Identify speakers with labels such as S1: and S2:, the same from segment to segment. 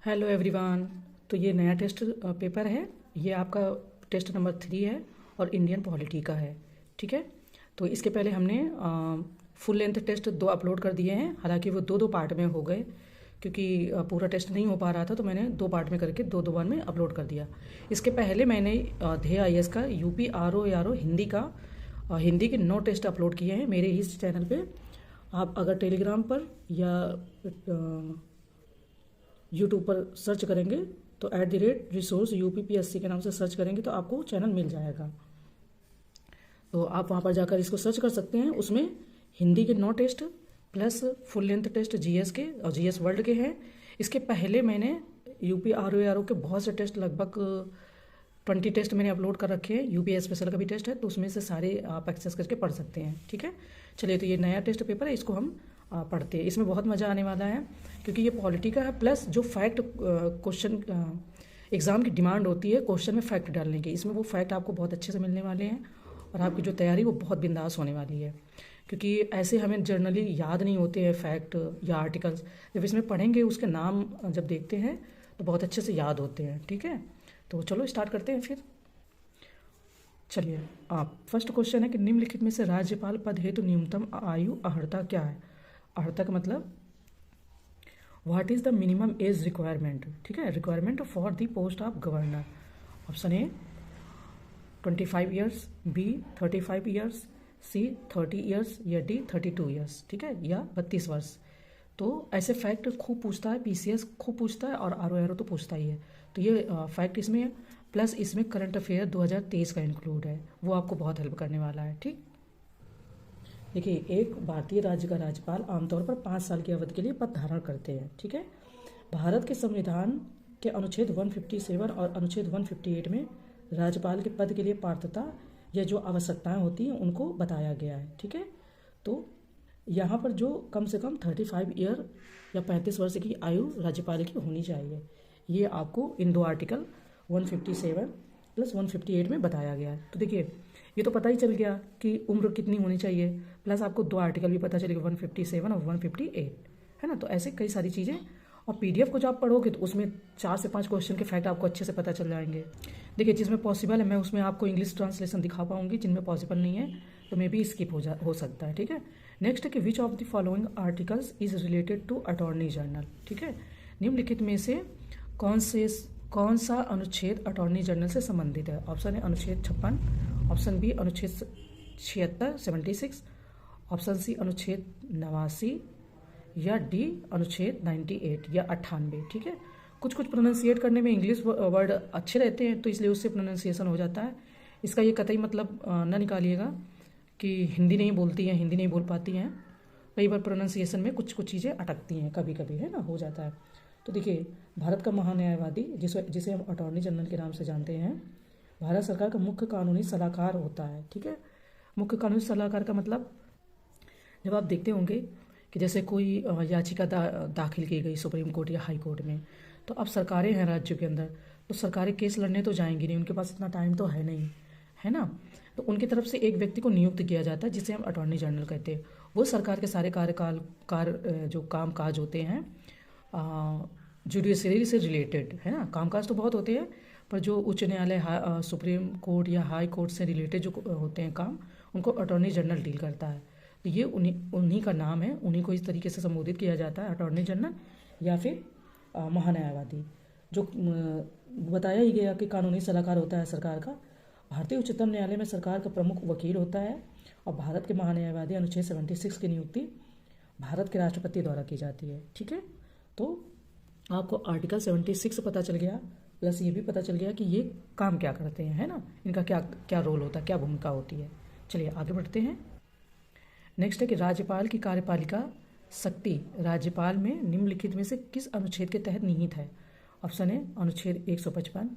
S1: Hello everyone. तो ये नया टेस्ट पेपर है। ये आपका टेस्ट नंबर 3 है और इंडियन पॉलिटी का है। ठीक है। तो इसके पहले हमने फुल लेंथ टेस्ट 2 अपलोड कर दिए हैं। हालांकि वो दो दो पार्ट में हो गए क्योंकि पूरा टेस्ट नहीं हो पा रहा था, तो मैंने 2 पार्ट में करके दो बार में अपलोड कर दिया। इसके पहले मैंने ध्येय IAS का यूपी RO हिंदी का हिंदी के 9 टेस्ट अपलोड किए हैं मेरे इस चैनल पे। आप अगर टेलीग्राम पर या यूट्यूब पर सर्च करेंगे तो @resource UPPSC के नाम से सर्च करेंगे तो आपको चैनल मिल जाएगा। तो आप वहाँ पर जाकर इसको सर्च कर सकते हैं। उसमें हिंदी के 9 test plus full length test GS के और GS वर्ल्ड के हैं। इसके पहले मैंने यूपी RO के बहुत से टेस्ट, लगभग 20 टेस्ट मैंने अपलोड कर रखे हैं। UPS स्पेशल का भी टेस्ट है, तो उसमें से सारे आप एक्सेस करके पढ़ सकते हैं। ठीक है। चलिए, तो ये नया टेस्ट पेपर है, इसको हम पढ़ते हैं। इसमें बहुत मज़ा आने वाला है क्योंकि ये पॉलिटी का है, प्लस जो फैक्ट क्वेश्चन एग्ज़ाम की डिमांड होती है क्वेश्चन में फैक्ट डालने की, इसमें वो फैक्ट आपको बहुत अच्छे से मिलने वाले हैं और आपकी जो तैयारी वो बहुत बिंदास होने वाली है। क्योंकि ऐसे हमें जनरली याद नहीं होते हैं फैक्ट या आर्टिकल्स, जब इसमें पढ़ेंगे उसके नाम जब देखते हैं तो बहुत अच्छे से याद होते हैं। ठीक है। तो चलो स्टार्ट करते हैं फिर। चलिए, आप फर्स्ट क्वेश्चन है कि निम्नलिखित में से राज्यपाल पद हेतु न्यूनतम आयु अर्हता क्या है। अर्हता का मतलब what is the minimum age requirement. ठीक है। Requirement for the post of governor. Option A 25 years, B 35 years, C 30 years या डी 32 ईयर्स। ठीक है, या 32 वर्ष। तो ऐसे फैक्ट खूब पूछता है, PCS खूब पूछता है और RO तो पूछता ही है। तो ये फैक्ट इसमें, प्लस इसमें करंट अफेयर 2023 का इंक्लूड है, वो आपको बहुत हेल्प करने वाला है। ठीक। देखिए, एक भारतीय राज्य का राज्यपाल आमतौर पर 5 साल की अवधि के लिए पद धारण करते हैं। ठीक है। भारत के संविधान के अनुच्छेद 157 और अनुच्छेद 158 में राज्यपाल के पद के लिए पात्रता या जो आवश्यकताएं होती हैं उनको बताया गया है। ठीक है। तो यहाँ पर जो कम से कम 35 ईयर या 35 वर्ष की आयु राज्यपाल की होनी चाहिए, ये आपको इन 2 आर्टिकल 157 प्लस 158 में बताया गया है। तो देखिए, ये तो पता ही चल गया कि उम्र कितनी होनी चाहिए, प्लस आपको 2 आर्टिकल भी पता चलेगा 157 और 158, है ना। तो ऐसे कई सारी चीज़ें, और PDF को जब आप पढ़ोगे तो उसमें 4 से 5 क्वेश्चन के फैक्ट आपको अच्छे से पता चल जाएंगे। देखिए, जिसमें पॉसिबल है मैं उसमें आपको इंग्लिश ट्रांसलेशन दिखा पाऊंगी, जिनमें पॉसिबल नहीं है तो मे बी स्किप हो सकता है। ठीक है। नेक्स्ट है कि which of the following articles is related to attorney general. ठीक है। निम्नलिखित में से कौन सा अनुच्छेद अटॉर्नी जनरल से संबंधित है। ऑप्शन है अनुच्छेद 56, ऑप्शन बी अनुच्छेद 76 76, ऑप्शन सी अनुच्छेद 89 या डी अनुच्छेद 98 या 98। ठीक है। कुछ प्रोनाउंसिएट करने में इंग्लिश वर्ड अच्छे रहते हैं तो इसलिए उससे प्रोनाउंसिएशन हो जाता है। इसका ये कतई मतलब ना निकालिएगा कि हिंदी नहीं बोलती हैं, हिंदी नहीं बोल पाती हैं। कई बार प्रोनाउंसिएशन में कुछ चीज़ें अटकती हैं, कभी कभी, है ना, हो जाता है। तो देखिए, भारत का महान्यायवादी, जिसे हम अटॉर्नी जनरल के नाम से जानते हैं, भारत सरकार का मुख्य कानूनी सलाहकार होता है। ठीक है। मुख्य कानूनी सलाहकार का मतलब, जब आप देखते होंगे कि जैसे कोई याचिका दाखिल की गई सुप्रीम कोर्ट या हाई कोर्ट में, तो अब सरकारें हैं राज्यों के अंदर, तो सरकारें केस लड़ने तो जाएंगी नहीं, उनके पास इतना टाइम तो है नहीं, है ना। तो उनकी तरफ से एक व्यक्ति को नियुक्त किया जाता है जिसे हम अटॉर्नी जनरल कहते हैं। वो सरकार के सारे जो काम काज होते हैं जुडिशरी से रिलेटेड, है ना। कामकाज तो बहुत होते हैं, पर जो उच्च न्यायालय, सुप्रीम कोर्ट या हाई कोर्ट से रिलेटेड जो होते हैं काम, उनको अटॉर्नी जनरल डील करता है। तो ये उन्हीं का नाम है, उन्हीं को इस तरीके से संबोधित किया जाता है, अटॉर्नी जनरल या फिर महान्यायवादी। जो बताया ही गया कि कानूनी सलाहकार होता है सरकार का। भारतीय उच्चतम न्यायालय में सरकार का प्रमुख वकील होता है और भारत के महान्यायवादी अनुच्छेद 76 की नियुक्ति भारत के राष्ट्रपति द्वारा की जाती है। ठीक है। तो आपको आर्टिकल 76 पता चल गया, प्लस ये भी पता चल गया कि ये काम क्या करते हैं, है ना, इनका क्या रोल होता है, क्या भूमिका होती है। चलिए आगे बढ़ते हैं। नेक्स्ट है कि राज्यपाल की कार्यपालिका शक्ति राज्यपाल में निम्नलिखित में से किस अनुच्छेद के तहत निहित है। ऑप्शन है अनुच्छेद 155,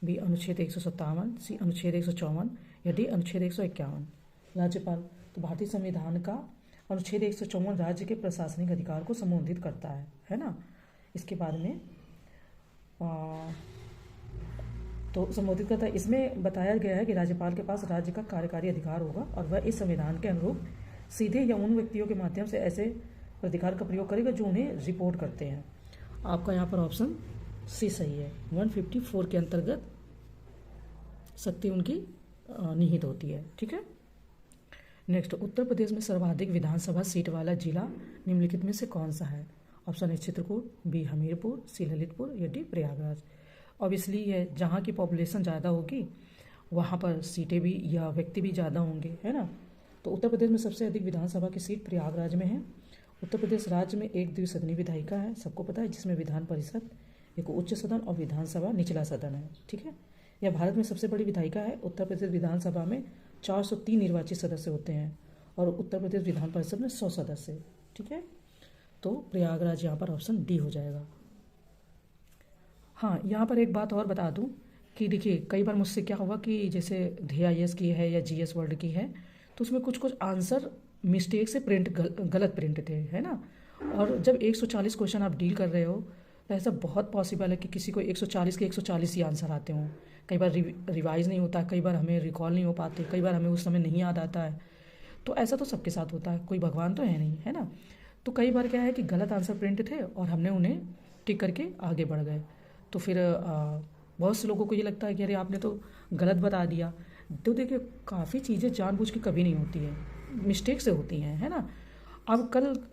S1: बी अनुच्छेद 157, सी अनुच्छेद 154 या डी अनुच्छेद 151। राज्यपाल, तो भारतीय संविधान का अनुच्छेद 154 राज्य के प्रशासनिक अधिकार को संबोधित करता है ना। इसके बाद में तो संबोधित करता है, इसमें बताया गया है कि राज्यपाल के पास राज्य का कार्यकारी अधिकार होगा और वह इस संविधान के अनुरूप सीधे या उन व्यक्तियों के माध्यम से ऐसे अधिकार का प्रयोग करेगा जो उन्हें रिपोर्ट करते हैं। आपका यहाँ पर ऑप्शन सी सही है। 154 के अंतर्गत शक्ति उनकी निहित होती है। ठीक है। नेक्स्ट, उत्तर प्रदेश में सर्वाधिक विधानसभा सीट वाला जिला निम्नलिखित में से कौन सा है? Option A Chitrakoot, B Hamirpur, C Lalitpur या डी प्रयागराज। ऑब्वियसली ये जहाँ की पॉपुलेशन ज़्यादा होगी वहाँ पर सीटें भी या व्यक्ति भी ज़्यादा होंगे, है ना। तो उत्तर प्रदेश में सबसे अधिक विधानसभा की सीट प्रयागराज में है। उत्तर प्रदेश राज्य में एक द्विसदनी विधायिका है, सबको पता है, जिसमें विधान परिषद एक उच्च सदन और विधानसभा निचला सदन है। ठीक है। यह भारत में सबसे बड़ी विधायिका है। उत्तर प्रदेश विधानसभा में 403 निर्वाचित सदस्य होते हैं और उत्तर प्रदेश विधान परिषद में 100 सदस्य। ठीक है। तो प्रयागराज यहाँ पर ऑप्शन डी हो जाएगा। हाँ, यहाँ पर एक बात और बता दूँ कि देखिए कई बार मुझसे क्या हुआ कि जैसे DIS की है या GS वर्ड की है तो उसमें कुछ कुछ आंसर मिस्टेक से गलत प्रिंट थे, है ना। और जब 140 क्वेश्चन आप डील कर रहे हो तो ऐसा बहुत पॉसिबल है कि किसी को 140 के 140 ही आंसर आते हों। कई बार रिवाइज नहीं होता, कई बार हमें रिकॉल नहीं हो पाते, कई बार हमें उस समय नहीं याद आता है। तो ऐसा तो सबके साथ होता है, कोई भगवान तो है नहीं, है ना। तो कई बार क्या है कि गलत आंसर प्रिंट थे और हमने उन्हें टिक करके आगे बढ़ गए। तो फिर बहुत से लोगों को ये लगता है कि अरे आपने तो गलत बता दिया। तो देखिए काफ़ी चीज़ें जानबूझ के कभी नहीं होती है, मिस्टेक से होती हैं, है ना। अब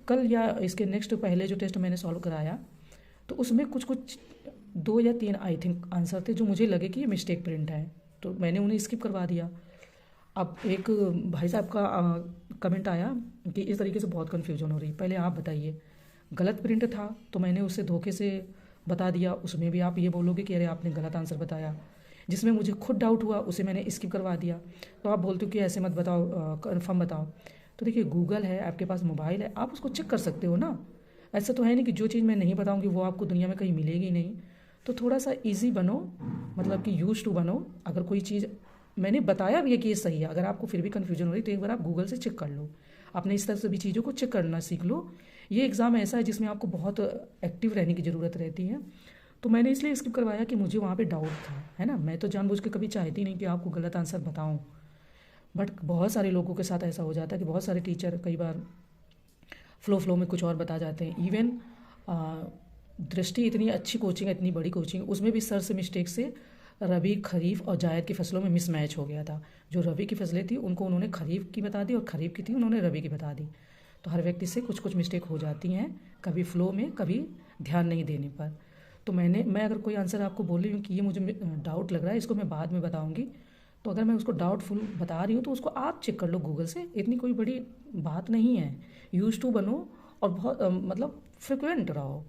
S1: कल या इसके नेक्स्ट पहले जो टेस्ट मैंने सॉल्व कराया तो उसमें कुछ 2 या 3 आई थिंक आंसर थे जो मुझे लगे कि ये मिस्टेक प्रिंट है, तो मैंने उन्हें स्किप करवा दिया। अब एक भाई साहब का कमेंट आया कि इस तरीके से बहुत कन्फ्यूजन हो रही, पहले आप बताइए। गलत प्रिंट था तो मैंने उसे धोखे से बता दिया, उसमें भी आप ये बोलोगे कि अरे आपने गलत आंसर बताया। जिसमें मुझे खुद डाउट हुआ उसे मैंने स्किप करवा दिया। तो आप बोलते हो कि ऐसे मत बताओ, कन्फर्म बताओ। तो देखिए गूगल है, आपके पास मोबाइल है, आप उसको चेक कर सकते हो ना। ऐसा तो है नहीं कि जो चीज़ मैं नहीं बताऊंगी वो आपको दुनिया में कहीं मिलेगी नहीं। तो थोड़ा सा इजी बनो, मतलब कि यूज टू बनो। अगर कोई चीज़ मैंने बताया भी है कि ये सही है, अगर आपको फिर भी कन्फ्यूजन हो रही तो एक बार आप गूगल से चेक कर लो। आपने इस तरह से भी चीज़ों को चेक करना सीख लो। ये एग्ज़ाम ऐसा है जिसमें आपको बहुत एक्टिव रहने की ज़रूरत रहती है। तो मैंने इसलिए स्किप करवाया कि मुझे वहाँ पे डाउट था, है ना। मैं तो जानबूझ के कभी चाहती नहीं कि आपको गलत आंसर बताऊँ, बट बहुत सारे लोगों के साथ ऐसा हो जाता है कि बहुत सारे टीचर कई बार फ्लो में कुछ और बता जाते हैं। इवन दृष्टि इतनी अच्छी कोचिंग है, इतनी बड़ी कोचिंग, उसमें भी सर से मिस्टेक से रबी, खरीफ और जायद की फसलों में मिसमैच हो गया था। जो रबी की फसलें थी उनको उन्होंने खरीफ की बता दी और खरीफ की थी उन्होंने रबी की बता दी। तो हर व्यक्ति से कुछ कुछ मिस्टेक हो जाती हैं, कभी फ्लो में, कभी ध्यान नहीं देने पर। तो मैं अगर कोई आंसर आपको बोल रही हूँ कि ये मुझे डाउट लग रहा है, इसको मैं बाद में बताऊँगी, तो अगर मैं उसको डाउटफुल बता रही हूँ तो उसको आप चेक कर लो गूगल से, इतनी कोई बड़ी बात नहीं है। यूज टू बनो और बहुत मतलब फ्रिक्वेंट रहो।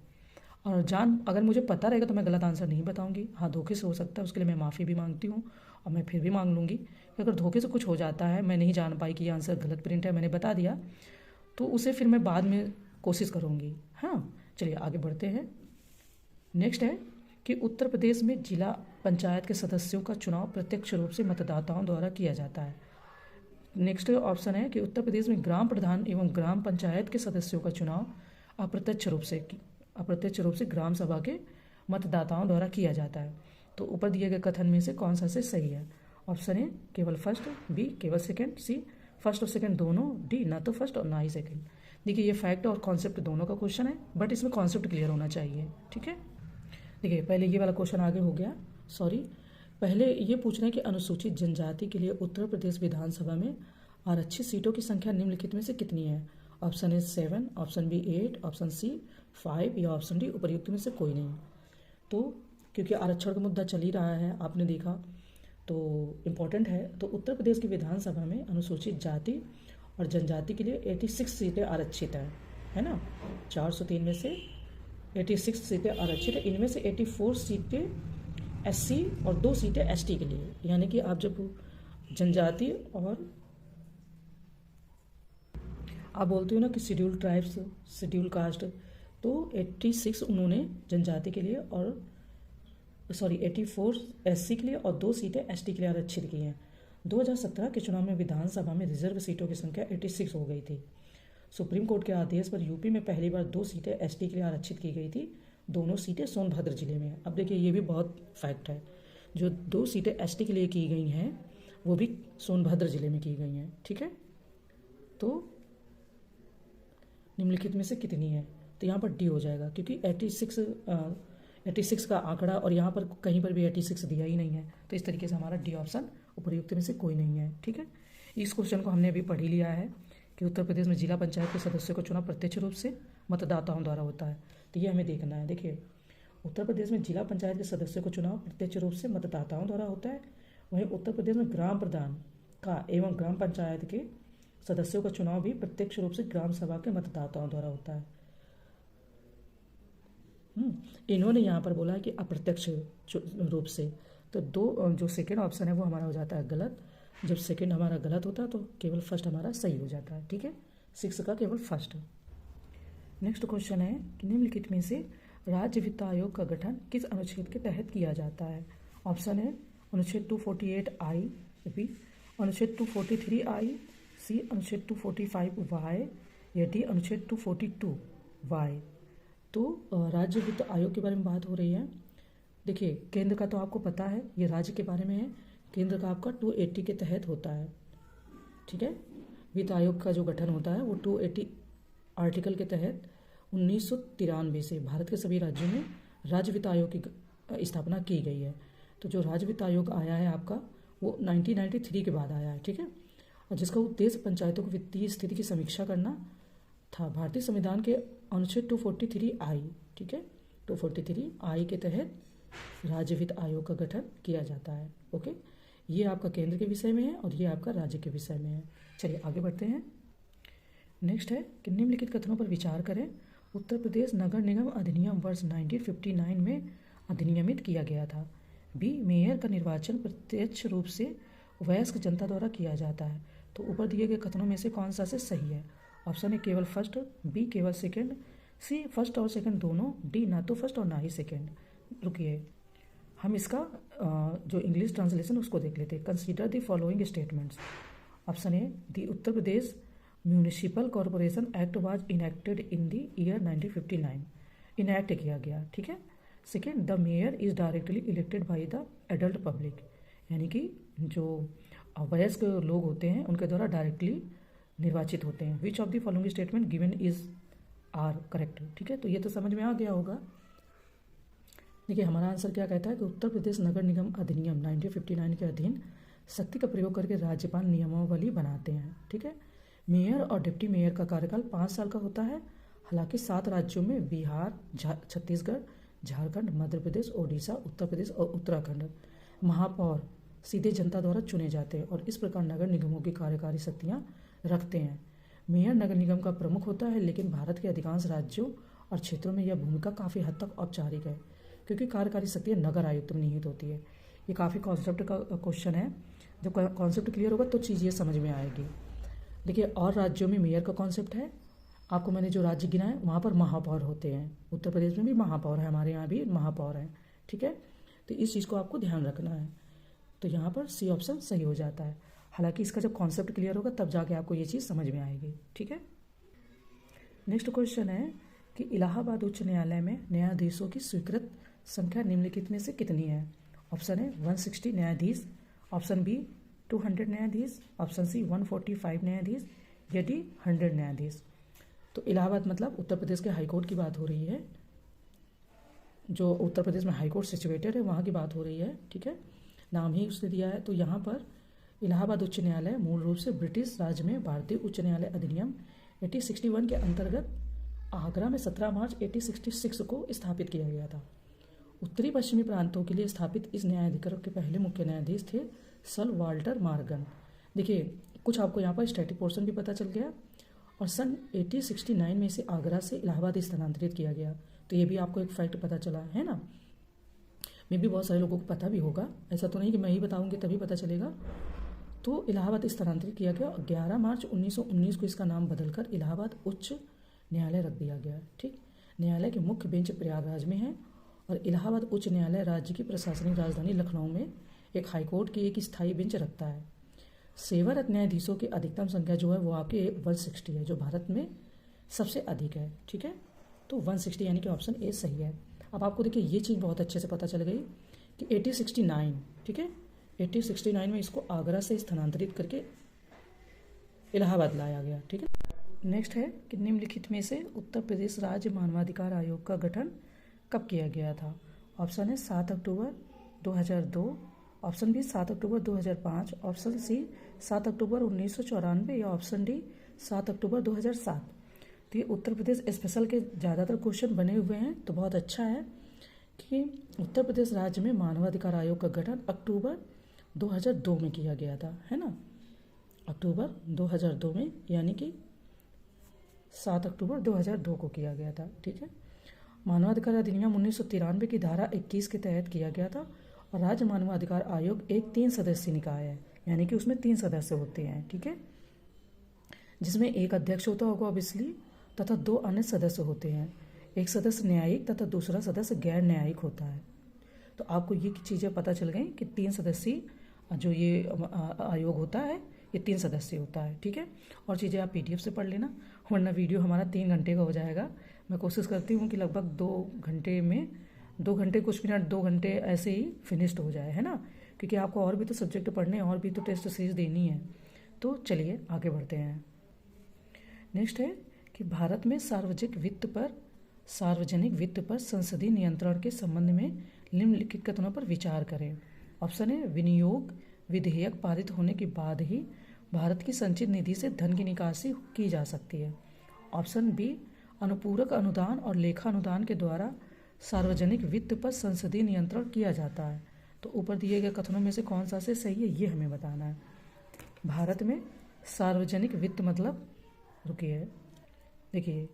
S1: और अगर मुझे पता रहेगा तो मैं गलत आंसर नहीं बताऊंगी। हाँ, धोखे से हो सकता है, उसके लिए मैं माफ़ी भी मांगती हूँ और मैं फिर भी मांग लूँगी कि अगर धोखे से कुछ हो जाता है, मैं नहीं जान पाई कि ये आंसर गलत प्रिंट है, मैंने बता दिया, तो उसे फिर मैं बाद में कोशिश करूँगी। हाँ, चलिए आगे बढ़ते हैं। नेक्स्ट है कि उत्तर प्रदेश में जिला पंचायत के सदस्यों का चुनाव प्रत्यक्ष रूप से मतदाताओं द्वारा किया जाता है। नेक्स्ट ऑप्शन है कि उत्तर प्रदेश में ग्राम प्रधान एवं ग्राम पंचायत के सदस्यों का चुनाव अप्रत्यक्ष रूप से ग्राम सभा के मतदाताओं द्वारा किया जाता है। तो ऊपर दिए गए कथन में से कौन सा से सही है? ऑप्शन ए केवल फर्स्ट, बी केवल सेकंड, सी फर्स्ट और सेकंड दोनों, डी ना तो फर्स्ट और ना ही सेकंड। देखिए ये फैक्ट और कॉन्सेप्ट दोनों का क्वेश्चन है, बट इसमें कॉन्सेप्ट क्लियर होना चाहिए। ठीक है। देखिए पहले ये वाला क्वेश्चन आगे हो गया, सॉरी। पहले ये पूछ रहे हैं कि अनुसूचित जनजाति के लिए उत्तर प्रदेश विधानसभा में आरक्षित सीटों की संख्या निम्नलिखित में से कितनी है? Option A 7, option B 8, option C 5 या ऑप्शन डी उपर्युक्त में से कोई नहीं। तो क्योंकि आरक्षण का मुद्दा चल ही रहा है, आपने देखा, तो इम्पोर्टेंट है। तो उत्तर प्रदेश की विधानसभा में अनुसूचित जाति और जनजाति के लिए 86 सीटें आरक्षित है ना। 403 में से 86 सीटें आरक्षित है। इनमें से 84 सीटें SC और 2 सीटें ST के लिए। यानी कि आप जब जनजाति और आप बोलते हो ना कि शेड्यूल ट्राइब्स, शेड्यूल कास्ट, तो 86 उन्होंने जनजाति के लिए और 84 SC के लिए और 2 सीटें ST के लिए आरक्षित की हैं। 2017 के चुनाव में विधानसभा में रिजर्व सीटों की संख्या 86 हो गई थी। सुप्रीम कोर्ट के आदेश पर यूपी में पहली बार 2 सीटें ST के लिए आरक्षित की गई थी। दोनों सीटें सोनभद्र जिले में है। अब देखिए ये भी बहुत फैक्ट है, जो 2 सीटें ST के लिए की गई हैं वो भी सोनभद्र जिले में की गई हैं। ठीक है। तो निम्नलिखित में से कितनी है? तो यहाँ पर डी हो जाएगा, क्योंकि 86 का आंकड़ा, और यहाँ पर कहीं पर भी 86 दिया ही नहीं है, तो इस तरीके से हमारा डी ऑप्शन उपयुक्त में से कोई नहीं है। ठीक है, इस क्वेश्चन को हमने अभी पढ़ ही लिया है कि उत्तर प्रदेश में जिला पंचायत के सदस्यों का चुनाव प्रत्यक्ष रूप से मतदाताओं द्वारा होता है। तो ये हमें देखना है। देखिए, उत्तर प्रदेश में जिला पंचायत के सदस्यों का चुनाव प्रत्यक्ष रूप से मतदाताओं द्वारा होता है। वहीं उत्तर प्रदेश में ग्राम प्रधान का एवं ग्राम पंचायत के सदस्यों का चुनाव भी प्रत्यक्ष रूप से ग्राम सभा के मतदाताओं द्वारा होता है। इन्होंने यहाँ पर बोला है कि अप्रत्यक्ष रूप से, तो दो जो सेकेंड ऑप्शन है वो हमारा हो जाता है गलत। जब सेकेंड हमारा गलत होता है तो केवल फर्स्ट हमारा सही हो जाता है। ठीक है, 6 का केवल फर्स्ट। नेक्स्ट क्वेश्चन है कि निम्नलिखित में से राज्य वित्त आयोग का गठन किस अनुच्छेद के तहत किया जाता है। ऑप्शन है अनुच्छेद 248I, बी अनुच्छेद 243I, सी अनुच्छेद 245Y, या डी अनुच्छेद 242Y। तो राज्य वित्त आयोग के बारे में बात हो रही है। देखिए, केंद्र का तो आपको पता है, ये राज्य के बारे में है। केंद्र का आपका 280 के तहत होता है। ठीक है, वित्त आयोग का जो गठन होता है वो 280 आर्टिकल के तहत 1993 से भारत के सभी राज्यों में राज्य वित्त आयोग की स्थापना की गई है। तो जो राज्य वित्त आयोग आया है आपका वो 1993 के बाद आया है। ठीक है, और जिसका उद्देश्य पंचायतों को वित्तीय स्थिति की समीक्षा करना था। भारतीय संविधान के अनुच्छेद 243I, ठीक है, 243I के तहत राज्य वित्त आयोग का गठन किया जाता है। ओके, ये आपका केंद्र के विषय में है और ये आपका राज्य के विषय में है। चलिए आगे बढ़ते हैं। नेक्स्ट है कि निम्नलिखित कथनों पर विचार करें। उत्तर प्रदेश नगर निगम अधिनियम वर्ष 1959 में अधिनियमित किया गया था। बी, मेयर का निर्वाचन प्रत्यक्ष रूप से वयस्क जनता द्वारा किया जाता है। तो ऊपर दिए गए कथनों में से कौन सा से सही है। ऑप्शन ए केवल फर्स्ट, बी केवल सेकंड, सी फर्स्ट और सेकंड दोनों, डी ना तो फर्स्ट और ना ही सेकंड। रुकिए, हम इसका जो इंग्लिश ट्रांसलेशन उसको देख लेते हैं। Consider the following statements. Option A, the Uttar Pradesh municipal corporation act was enacted in the year 1959, enact किया गया। ठीक है। Second, the mayor is directly elected by the adult public, यानी कि जो वयस्क लोग होते हैं उनके द्वारा डायरेक्टली निर्वाचित होते हैं। Which of the following statement given is are correct. ठीक है, तो ये तो समझ में आ गया होगा। देखिए, हमारा आंसर क्या कहता है कि उत्तर प्रदेश नगर निगम अधिनियम 1959 के अधीन शक्ति का प्रयोग करके राज्यपाल नियमावली बनाते हैं। ठीक है, मेयर और डिप्टी मेयर का कार्यकाल 5 साल का होता है। हालांकि 7 राज्यों में बिहार, छत्तीसगढ़, झारखंड, मध्य प्रदेश, ओडिशा, उत्तर प्रदेश और उत्तराखंड महापौर सीधे जनता द्वारा चुने जाते हैं और इस प्रकार नगर निगमों की कार्यकारी शक्तियाँ रखते हैं। मेयर नगर निगम का प्रमुख होता है, लेकिन भारत के अधिकांश राज्यों और क्षेत्रों में यह भूमिका काफ़ी हद तक औपचारिक है, क्योंकि कार्यकारी शक्तियाँ नगर आयुक्त में निहित होती है। ये काफ़ी कॉन्सेप्ट का क्वेश्चन है। जब कॉन्सेप्ट क्लियर होगा तो चीज़ ये समझ में आएगी। देखिए, और राज्यों में मेयर का कॉन्सेप्ट है। आपको मैंने जो राज्य गिना है वहाँ पर महापौर होते हैं। उत्तर प्रदेश में भी महापौर है, हमारे यहाँ भी महापौर हैं। ठीक है, तो इस चीज़ को आपको ध्यान रखना है। तो यहाँ पर सी ऑप्शन सही हो जाता है। हालांकि इसका जब कॉन्सेप्ट क्लियर होगा तब जाके आपको ये चीज़ समझ में आएगी। ठीक है। नेक्स्ट क्वेश्चन है कि इलाहाबाद उच्च न्यायालय में न्यायाधीशों की स्वीकृत संख्या निम्नलिखित में से कितनी है। ऑप्शन है 160 न्यायाधीश, ऑप्शन बी 200 न्यायाधीश, ऑप्शन सी 145 न्यायाधीश, या डी 100 न्यायाधीश। तो इलाहाबाद मतलब उत्तर प्रदेश के हाईकोर्ट की बात हो रही है। जो उत्तर प्रदेश में हाईकोर्ट सिचुएटेड है वहाँ की बात हो रही है। ठीक है, नाम ही उसने दिया है। तो यहाँ पर इलाहाबाद उच्च न्यायालय मूल रूप से ब्रिटिश राज में भारतीय उच्च न्यायालय अधिनियम 1861 के अंतर्गत आगरा में 17 मार्च 1866 को स्थापित किया गया था। उत्तरी पश्चिमी प्रांतों के लिए स्थापित इस न्यायाधिकरण के पहले मुख्य न्यायाधीश थे सर वाल्टर मॉर्गन। देखिए, कुछ आपको यहाँ पर स्टैटिक पोर्शन भी पता चल गया। और सन 1869 में इसे आगरा से इलाहाबाद स्थानांतरित किया गया। तो ये भी आपको एक फैक्ट पता चला है ना। मे भी बहुत सारे लोगों को पता भी होगा, ऐसा तो नहीं कि मैं ही बताऊंगी तभी पता चलेगा। तो इलाहाबाद स्थानांतरित किया गया और 11 मार्च 1919 को इसका नाम बदलकर इलाहाबाद उच्च न्यायालय रख दिया गया। ठीक, न्यायालय के मुख्य बेंच प्रयागराज में है और इलाहाबाद उच्च न्यायालय राज्य की प्रशासनिक राजधानी लखनऊ में एक हाईकोर्ट की एक स्थायी बेंच रखता है। सेवारत न्यायाधीशों की अधिकतम संख्या जो है वो आपके 160 है, जो भारत में सबसे अधिक है। ठीक है, तो 160 यानी कि ऑप्शन ए सही है। अब आपको देखिए ये चीज़ बहुत अच्छे से पता चल गई कि 1869, ठीक है, 1869 में इसको आगरा से स्थानांतरित करके इलाहाबाद लाया गया। ठीक है। नेक्स्ट है कि निम्नलिखित में से उत्तर प्रदेश राज्य मानवाधिकार आयोग का गठन कब किया गया था। ऑप्शन है 7 अक्टूबर 2002, ऑप्शन बी 7 अक्टूबर 2005, ऑप्शन सी 7 अक्टूबर 1994 या ऑप्शन डी 7 अक्टूबर 2007। तो ये उत्तर प्रदेश स्पेशल के ज़्यादातर क्वेश्चन बने हुए हैं, तो बहुत अच्छा है कि उत्तर प्रदेश राज्य में मानवाधिकार आयोग का गठन अक्टूबर 2002 में किया गया था, है ना, अक्टूबर 2002 में, यानी कि 7 अक्टूबर 2002 को किया गया था। ठीक है, मानवाधिकार अधिनियम 1993 की धारा 21 के तहत किया गया था और राज्य मानवाधिकार आयोग एक 3 सदस्यीय निकाय है, यानी कि उसमें 3 सदस्य होते हैं। ठीक है, जिसमें एक अध्यक्ष होता होगा ऑब्वियसली, तथा 2 अन्य सदस्य होते हैं। एक सदस्य न्यायिक तथा दूसरा सदस्य गैर न्यायिक होता है। तो आपको ये चीज़ें पता चल गई कि 3 सदस्यीय जो ये आयोग होता है ये 3 सदस्यीय होता है। ठीक है, और चीज़ें आप PDF से पढ़ लेना, वरना वीडियो हमारा 3 घंटे का हो जाएगा। मैं कोशिश करती हूँ कि लगभग 2 घंटे में 2 घंटे कुछ मिनट 2 घंटे ऐसे ही फिनिश्ड हो जाए, है ना, क्योंकि आपको और भी तो सब्जेक्ट पढ़ने हैं, और भी तो टेस्ट सीरीज देनी है। तो चलिए आगे बढ़ते हैं। नेक्स्ट है कि भारत में सार्वजनिक वित्त पर संसदीय नियंत्रण के संबंध में निम्नलिखित कथनों पर विचार करें। ऑप्शन है विनियोग विधेयक पारित होने के बाद ही भारत की संचित निधि से धन की निकासी की जा सकती है। ऑप्शन बी अनुपूरक अनुदान और लेखा अनुदान के द्वारा सार्वजनिक वित्त पर संसदीय नियंत्रण किया जाता है। तो ऊपर दिए गए कथनों में से कौन सा से सही है ये हमें बताना है। भारत में सार्वजनिक वित्त मतलब, रुकिए देखिए,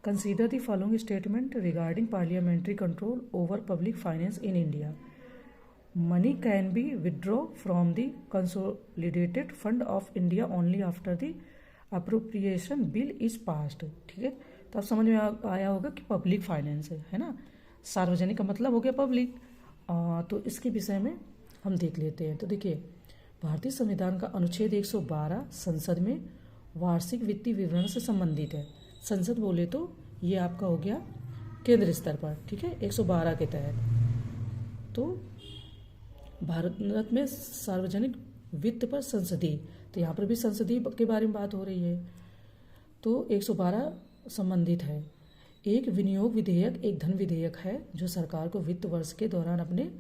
S1: consider the following statement regarding parliamentary control over public finance in India. Money can be withdraw from the consolidated fund of India only after the appropriation bill is passed. ठीक है, तो आप समझ में आया होगा कि पब्लिक फाइनेंस है ना, सार्वजनिक का मतलब हो गया पब्लिक। तो इसके विषय में हम देख लेते हैं। तो देखिए, भारतीय संविधान का अनुच्छेद 112 संसद में वार्षिक वित्तीय विवरण से संबंधित है। संसद बोले तो ये आपका हो गया केंद्र स्तर पर। ठीक है, 112 के तहत। तो भारत में सार्वजनिक वित्त पर संसदीय, तो यहाँ पर भी संसदीय के बारे में बात हो रही है। तो 112 संबंधित है। एक विनियोग विधेयक एक धन विधेयक है जो सरकार को वित्त वर्ष के दौरान अपने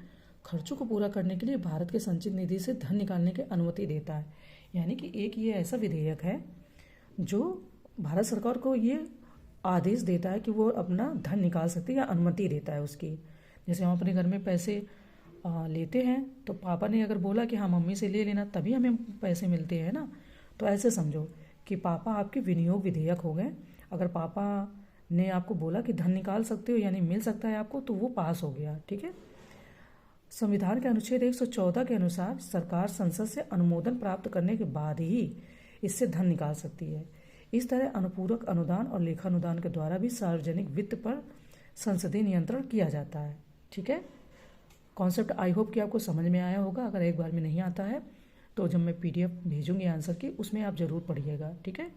S1: खर्चों को पूरा करने के लिए भारत के संचित निधि से धन निकालने की अनुमति देता है। यानी कि एक ये ऐसा विधेयक है जो भारत सरकार को ये आदेश देता है कि वो अपना धन निकाल सकती है या अनुमति देता है उसकी। जैसे हम अपने घर में पैसे लेते हैं तो पापा ने अगर बोला कि हाँ मम्मी से ले लेना तभी हमें पैसे मिलते हैं ना, तो ऐसे समझो कि पापा आपके विनियोग विधेयक हो गए। अगर पापा ने आपको बोला कि धन निकाल सकते हो यानी मिल सकता है आपको, तो वो पास हो गया। ठीक है, संविधान के अनुच्छेद 114 के अनुसार सरकार संसद से अनुमोदन प्राप्त करने के बाद ही इससे धन निकाल सकती है। इस तरह अनुपूरक अनुदान और लेखानुदान के द्वारा भी सार्वजनिक वित्त पर संसदीय नियंत्रण किया जाता है। ठीक है, कॉन्सेप्ट आई होप कि आपको समझ में आया होगा। अगर एक बार में नहीं आता है तो जब मैं PDF भेजूंगी आंसर की, उसमें आप जरूर पढ़िएगा। ठीक है,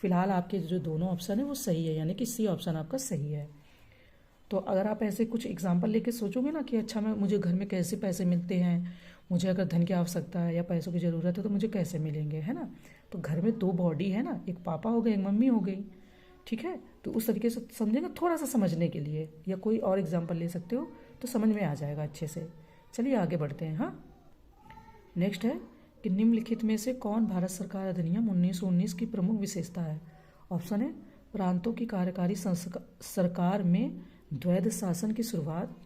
S1: फिलहाल आपके जो दोनों ऑप्शन है वो सही है, यानी कि सी ऑप्शन आपका सही है। तो अगर आप ऐसे कुछ एग्जाम्पल लेके सोचोगे ना कि अच्छा मुझे घर में कैसे पैसे मिलते हैं, मुझे अगर धन की आवश्यकता है या पैसों की ज़रूरत है तो मुझे कैसे मिलेंगे, है ना। तो घर में 2 बॉडी है ना, एक पापा हो गए एक मम्मी हो गई। ठीक है, तो उस तरीके से समझेंगे थोड़ा सा समझने के लिए, या कोई और एग्जाम्पल ले सकते हो तो समझ में आ जाएगा अच्छे से। चलिए आगे बढ़ते हैं। हाँ, नेक्स्ट है कि निम्नलिखित में से कौन भारत सरकार अधिनियम 1919 की प्रमुख विशेषता है। ऑप्शन है प्रांतों की कार्यकारी सरकार में द्वैध शासन की शुरुआत।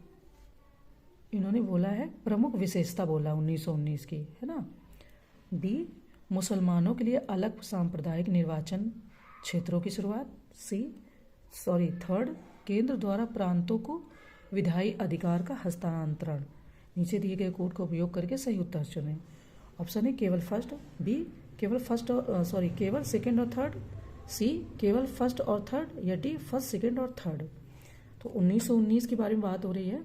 S1: इन्होंने बोला है प्रमुख विशेषता बोला 1919 की, है ना। बी मुसलमानों के लिए अलग सांप्रदायिक निर्वाचन क्षेत्रों की शुरुआत। थर्ड केंद्र द्वारा प्रांतों को विधायी अधिकार का हस्तांतरण। नीचे दिए गए कोड का उपयोग करके सही उत्तर चुनें। ऑप्शन है केवल फर्स्ट, बी केवल सेकंड और थर्ड, सी केवल फर्स्ट और थर्ड, या डी फर्स्ट सेकंड और थर्ड। तो 1919 के बारे में बात हो रही है।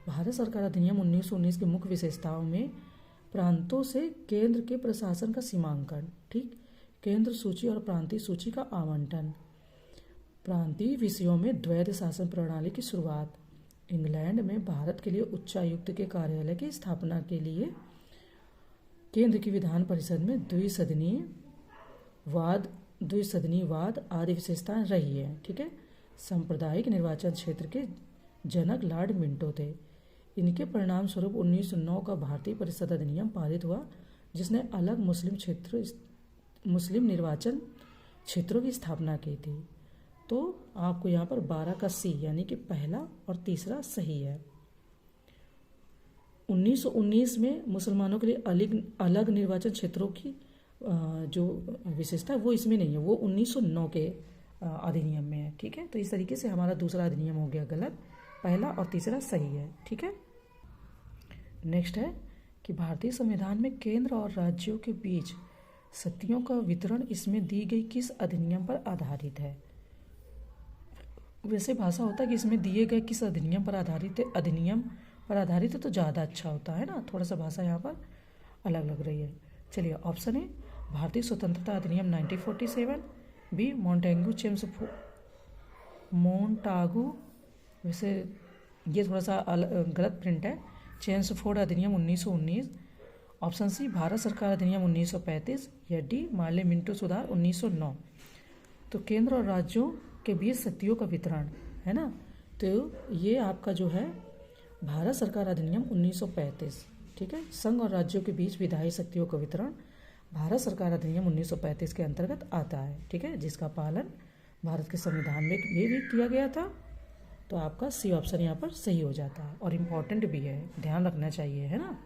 S1: भारत सरकार अधिनियम 1919 की मुख्य विशेषताओं में प्रांतों से केंद्र के प्रशासन का सीमांकन, ठीक, केंद्र सूची और प्रांतीय सूची का आवंटन, प्रांतीय विषयों में द्वैध शासन प्रणाली की शुरुआत, इंग्लैंड में भारत के लिए उच्चायुक्त के कार्यालय की स्थापना के लिए केंद्र की विधान परिषद में द्विसदनीय वाद आदि विशेषताएं रही है। ठीक है, सांप्रदायिक निर्वाचन क्षेत्र के जनक लॉर्ड मिंटो थे। इनके परिणाम स्वरूप 1909 का भारतीय परिषद अधिनियम पारित हुआ, जिसने अलग मुस्लिम निर्वाचन क्षेत्रों की स्थापना की थी। तो आपको यहाँ पर 12 का सी यानी कि पहला और तीसरा सही है। 1919 में मुसलमानों के लिए अलग निर्वाचन क्षेत्रों की जो विशेषता वो इसमें नहीं है, वो 1909 के अधिनियम में है। ठीक है, तो इस तरीके से हमारा दूसरा अधिनियम हो गया गलत, पहला और तीसरा सही है। ठीक है, नेक्स्ट है कि भारतीय संविधान में केंद्र और राज्यों के बीच सत्तियों का वितरण इसमें दी गई किस अधिनियम पर आधारित है। वैसे भाषा होता है कि इसमें दिए गए किस अधिनियम पर आधारित है, अधिनियम पर आधारित है तो ज़्यादा अच्छा होता है ना, थोड़ा सा भाषा यहाँ पर अलग लग रही है। चलिए ऑप्शन है भारतीय स्वतंत्रता अधिनियम 1947, बी मोन्टागू, वैसे ये थोड़ा सा गलत प्रिंट है, चेम्सफोर्ड अधिनियम 1919, ऑप्शन सी भारत सरकार अधिनियम 1935 या डी मार्ले मिंटो सुधार 1909। तो केंद्र और राज्यों के बीच सत्तियों का वितरण है ना, तो ये आपका जो है भारत सरकार अधिनियम 1935। ठीक है, संघ और राज्यों के बीच विधायी शक्तियों का वितरण भारत सरकार अधिनियम 1935 के अंतर्गत आता है। ठीक है, जिसका पालन भारत के संविधान में भी किया गया था। तो आपका सी ऑप्शन यहाँ पर सही हो जाता है और इम्पॉर्टेंट भी है, ध्यान रखना चाहिए, है ना।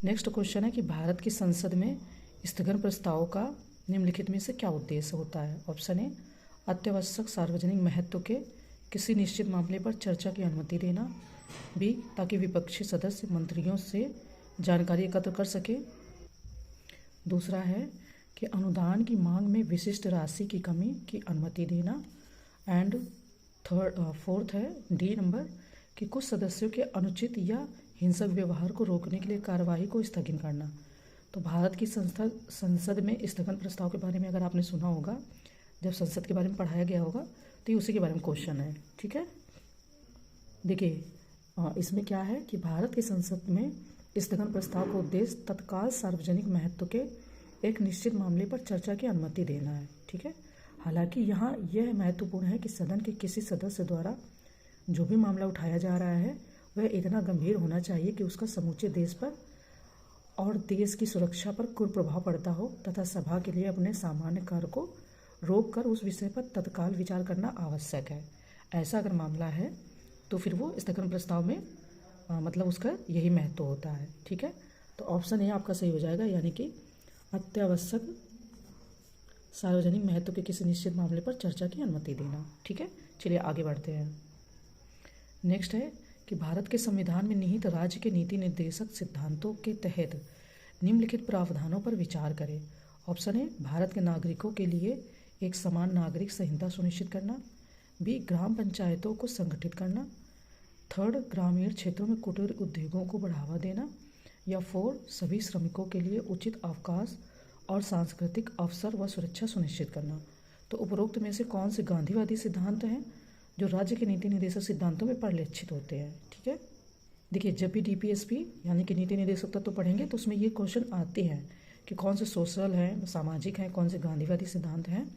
S1: नेक्स्ट क्वेश्चन है कि भारत की संसद में स्थगन प्रस्ताव का निम्नलिखित में से क्या उद्देश्य होता है। ऑप्शन ए अत्यावश्यक सार्वजनिक महत्व के किसी निश्चित मामले पर चर्चा की अनुमति देना, बी ताकि विपक्षी सदस्य मंत्रियों से जानकारी एकत्र कर सके, दूसरा है कि अनुदान की मांग में विशिष्ट राशि की कमी की अनुमति देना, एंड फोर्थ है डी नंबर कि कुछ सदस्यों के अनुचित या हिंसक व्यवहार को रोकने के लिए कार्यवाही को स्थगित करना। तो भारत की संसद में स्थगन प्रस्ताव के बारे में अगर आपने सुना होगा, जब संसद के बारे में पढ़ाया गया होगा तो ये उसी के बारे में क्वेश्चन है। ठीक है, देखिए इसमें क्या है कि भारत की संसद में स्थगन प्रस्ताव का उद्देश्य तत्काल सार्वजनिक महत्व के एक निश्चित मामले पर चर्चा की अनुमति देना है। ठीक है, हालांकि यहाँ यह महत्वपूर्ण है कि सदन के किसी सदस्य द्वारा जो भी मामला उठाया जा रहा है वह इतना गंभीर होना चाहिए कि उसका समूचे देश पर और देश की सुरक्षा पर कुप्रभाव पड़ता हो तथा सभा के लिए अपने सामान्य कार्य को रोक कर उस विषय पर तत्काल विचार करना आवश्यक है। ऐसा अगर मामला है तो फिर वो स्थगन प्रस्ताव में मतलब उसका यही महत्व होता है। ठीक है, तो ऑप्शन ए आपका सही हो जाएगा, यानी कि अत्यावश्यक सार्वजनिक महत्व के किसी निश्चित मामले पर चर्चा की अनुमति देना। ठीक है, चलिए आगे बढ़ते हैं। नेक्स्ट है कि भारत के संविधान में निहित राज्य के नीति निर्देशक सिद्धांतों के तहत निम्नलिखित प्रावधानों पर विचार करें। ऑप्शन ए भारत के नागरिकों के लिए एक समान नागरिक संहिता सुनिश्चित करना, बी ग्राम पंचायतों को संगठित करना, थर्ड ग्रामीण क्षेत्रों में कुटीर उद्योगों को बढ़ावा देना, या फोर्थ सभी श्रमिकों के लिए उचित अवकाश और सांस्कृतिक अवसर व सुरक्षा सुनिश्चित करना। तो उपरोक्त में से कौन से गांधीवादी सिद्धांत हैं जो राज्य के नीति निर्देशक सिद्धांतों में परिलक्षित होते हैं। ठीक है, देखिए जब भी डीपीएसपी यानी कि नीति निर्देशक तत्व पढ़ेंगे तो उसमें ये क्वेश्चन आते हैं कि कौन से सोशल हैं, सामाजिक हैं, कौन से गांधीवादी सिद्धांत हैं।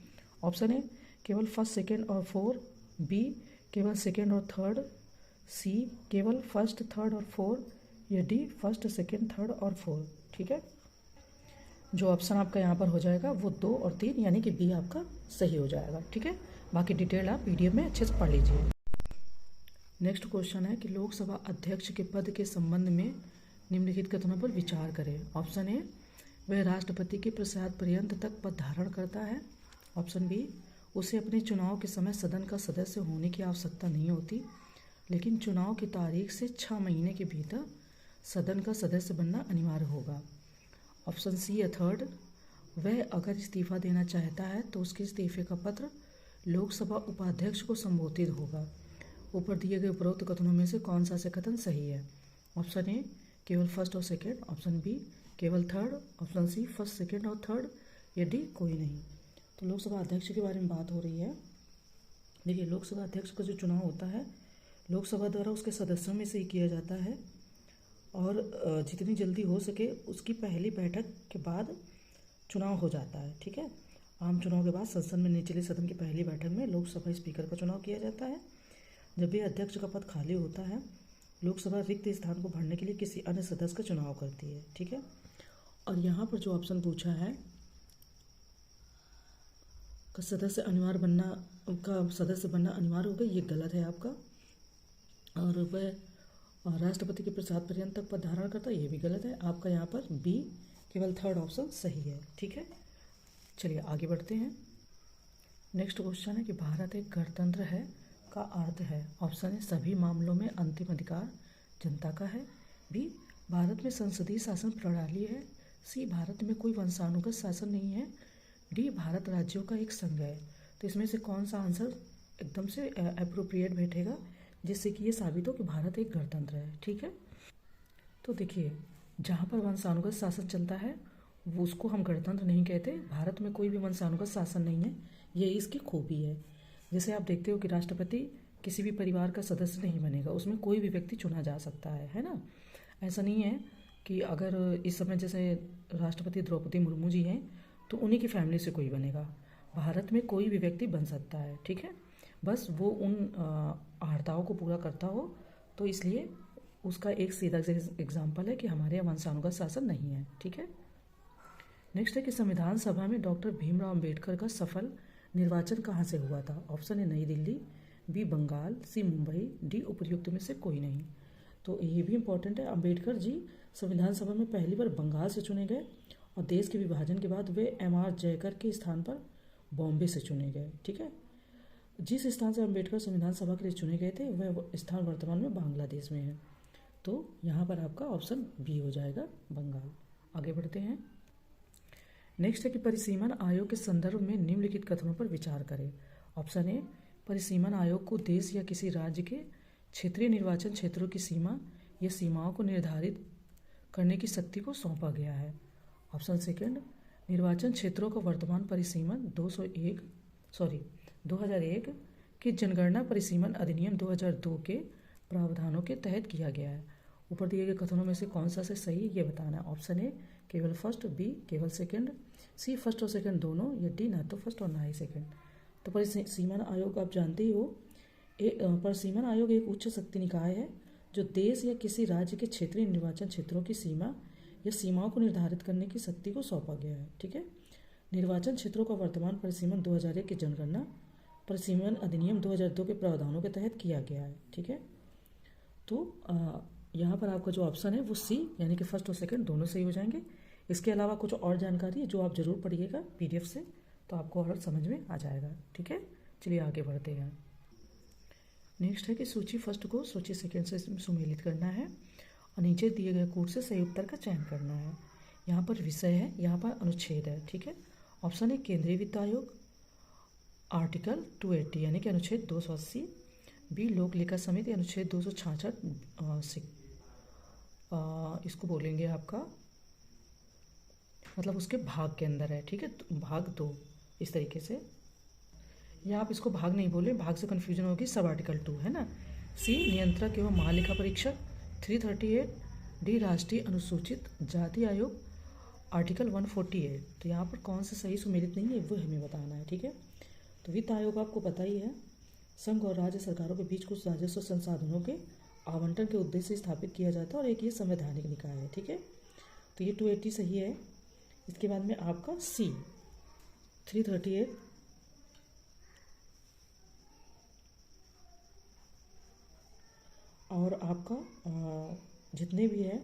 S1: ऑप्शन ए केवल फर्स्ट सेकेंड और फोर, बी केवल सेकेंड और थर्ड, सी केवल फर्स्ट थर्ड और फोर, या डी फर्स्ट सेकेंड थर्ड और फोर। ठीक है, जो ऑप्शन आपका यहाँ पर हो जाएगा वो 2 और 3 यानी कि बी आपका सही हो जाएगा। ठीक है, बाकी डिटेल आप पीडीएफ में अच्छे से पढ़ लीजिए। नेक्स्ट क्वेश्चन है कि लोकसभा अध्यक्ष के पद के संबंध में निम्नलिखित कथनों पर विचार करें। ऑप्शन ए वह राष्ट्रपति के प्रसाद पर्यंत तक पद धारण करता है। ऑप्शन बी उसे अपने चुनाव के समय सदन का सदस्य होने की आवश्यकता नहीं होती, लेकिन चुनाव की तारीख से 6 महीने के भीतर सदन का सदस्य बनना अनिवार्य होगा। ऑप्शन सी या थर्ड वह अगर इस्तीफा देना चाहता है तो उसके इस्तीफे का पत्र लोकसभा उपाध्यक्ष को संबोधित होगा। ऊपर दिए गए उपरोक्त कथनों में से कौन सा से कथन सही है। ऑप्शन ए केवल फर्स्ट और सेकेंड, ऑप्शन बी केवल third, option C first second और थर्ड, या डी कोई नहीं। तो लोकसभा अध्यक्ष के बारे में बात हो रही है। देखिए लोकसभा अध्यक्ष का जो चुनाव होता है लोकसभा द्वारा उसके सदस्यों में से ही किया जाता है और जितनी जल्दी हो सके उसकी पहली बैठक के बाद चुनाव हो जाता है। ठीक है, आम चुनाव के बाद संसद में निचले सदन की पहली बैठक में लोकसभा स्पीकर का चुनाव किया जाता है। जब भी अध्यक्ष का पद खाली होता है लोकसभा रिक्त स्थान को भरने के लिए किसी अन्य सदस्य का चुनाव करती है, ठीक है। और यहाँ पर जो ऑप्शन पूछा है का सदस्य बनना अनिवार्य होगा, ये गलत है आपका। और वह राष्ट्रपति के प्रसाद पर्यंत तक पद धारण करता है, ये भी गलत है आपका। यहाँ पर बी केवल थर्ड ऑप्शन सही है, ठीक है। चलिए आगे बढ़ते हैं। नेक्स्ट क्वेश्चन है कि भारत एक गणतंत्र है का अर्थ है। ऑप्शन है सभी मामलों में अंतिम अधिकार जनता का है। बी भारत में संसदीय शासन प्रणाली है। सी भारत में कोई वंशानुगत शासन नहीं है। डी भारत राज्यों का एक संघ है। तो इसमें से कौन सा आंसर एकदम से अप्रोप्रिएट बैठेगा जिससे कि ये साबित हो कि भारत एक गणतंत्र है, ठीक है। तो देखिए, जहाँ पर वंशानुगत शासन चलता है वो उसको हम गणतंत्र नहीं कहते। भारत में कोई भी वंशानुगत शासन नहीं है, ये इसकी खूबी है। जैसे आप देखते हो कि राष्ट्रपति किसी भी परिवार का सदस्य नहीं बनेगा, उसमें कोई भी व्यक्ति चुना जा सकता है ना। ऐसा नहीं है कि अगर इस समय जैसे राष्ट्रपति द्रौपदी मुर्मू जी हैं तो उन्हीं की फैमिली से कोई बनेगा। भारत में कोई भी व्यक्ति बन सकता है, ठीक है। बस वो उन आर्ताओं को पूरा करता हो, तो इसलिए उसका एक सीधा एग्जाम्पल है कि हमारे यहाँ वंशानुगत शासन नहीं है, ठीक है। नेक्स्ट है कि संविधान सभा में डॉक्टर भीमराव अंबेडकर का सफल निर्वाचन कहाँ से हुआ था। ऑप्शन है नई दिल्ली, बी बंगाल, सी मुंबई, डी उपर्युक्त में से कोई नहीं। तो ये भी इम्पोर्टेंट है, अंबेडकर जी संविधान सभा में पहली बार बंगाल से चुने गए और देश के विभाजन के बाद वे एम.आर. जयकर के स्थान पर बॉम्बे से चुने गए, ठीक है। जिस स्थान से अंबेडकर संविधान सभा के लिए चुने गए थे वह स्थान वर्तमान में बांग्लादेश में है। तो यहाँ पर आपका ऑप्शन बी हो जाएगा, बंगाल। आगे बढ़ते हैं। नेक्स्ट है कि परिसीमन आयोग के संदर्भ में निम्नलिखित कथनों पर विचार करें। ऑप्शन ए परिसीमन आयोग को देश या किसी राज्य के क्षेत्रीय निर्वाचन क्षेत्रों की सीमा या सीमाओं को निर्धारित करने की शक्ति को सौंपा गया है। ऑप्शन सेकंड निर्वाचन क्षेत्रों का वर्तमान परिसीमन 2001 की जनगणना परिसीमन अधिनियम 2002 के प्रावधानों के तहत किया गया है। ऊपर दिए गए कथनों में से कौन सा से सही है ये बताना है। ऑप्शन ए केवल फर्स्ट, बी केवल सेकंड, सी फर्स्ट और सेकंड दोनों, या डी ना तो फर्स्ट और ना ही सेकंड। तो परिसीमन आयोग आप जानते ही हो, परिसीमन आयोग एक उच्च शक्ति निकाय है जो देश या किसी राज्य के क्षेत्रीय निर्वाचन क्षेत्रों की सीमा या सीमाओं को निर्धारित करने की शक्ति को सौंपा गया है, ठीक है। निर्वाचन क्षेत्रों का वर्तमान परिसीमन 2001 की जनगणना परिसीमन अधिनियम 2002 के प्रावधानों के तहत किया गया है, ठीक है। तो यहाँ पर आपका जो ऑप्शन है वो सी यानी कि फर्स्ट और सेकंड दोनों सही हो जाएंगे। इसके अलावा कुछ और जानकारी है जो आप जरूर पढ़िएगा PDF से, तो आपको और समझ में आ जाएगा, ठीक है। चलिए आगे बढ़ते हैं। नेक्स्ट है कि सूची फर्स्ट को सूची सेकंड से सुमेलित करना है और नीचे दिए गए कोड से सही उत्तर का चयन करना है। यहाँ पर विषय है, यहाँ पर अनुच्छेद है, ठीक है। ऑप्शन है केंद्रीय वित्त आयोग, आर्टिकल 280 यानी कि अनुच्छेद 280। बी लोक लेखा समिति, अनुच्छेद 266 इसको बोलेंगे आपका, मतलब उसके भाग के अंदर है, ठीक है, भाग 2 इस तरीके से। या आप इसको भाग नहीं बोले, भाग से कन्फ्यूजन होगी, सब आर्टिकल 2 है ना। सी नियंत्रक एवं महालेखा परीक्षक 338। डी राष्ट्रीय अनुसूचित जाति आयोग, आर्टिकल 148। तो यहाँ पर कौन सा सही सुमेलित नहीं है वो हमें बताना है, ठीक है। तो वित्त आयोग आपको पता ही है, संघ और राज्य सरकारों के बीच कुछ राजस्व संसाधनों के आवंटन के उद्देश्य से स्थापित किया जाता है और एक ये संवैधानिक निकाय है, ठीक है। तो ये 280 सही है। इसके बाद में आपका सी 338 और आपका जितने भी है,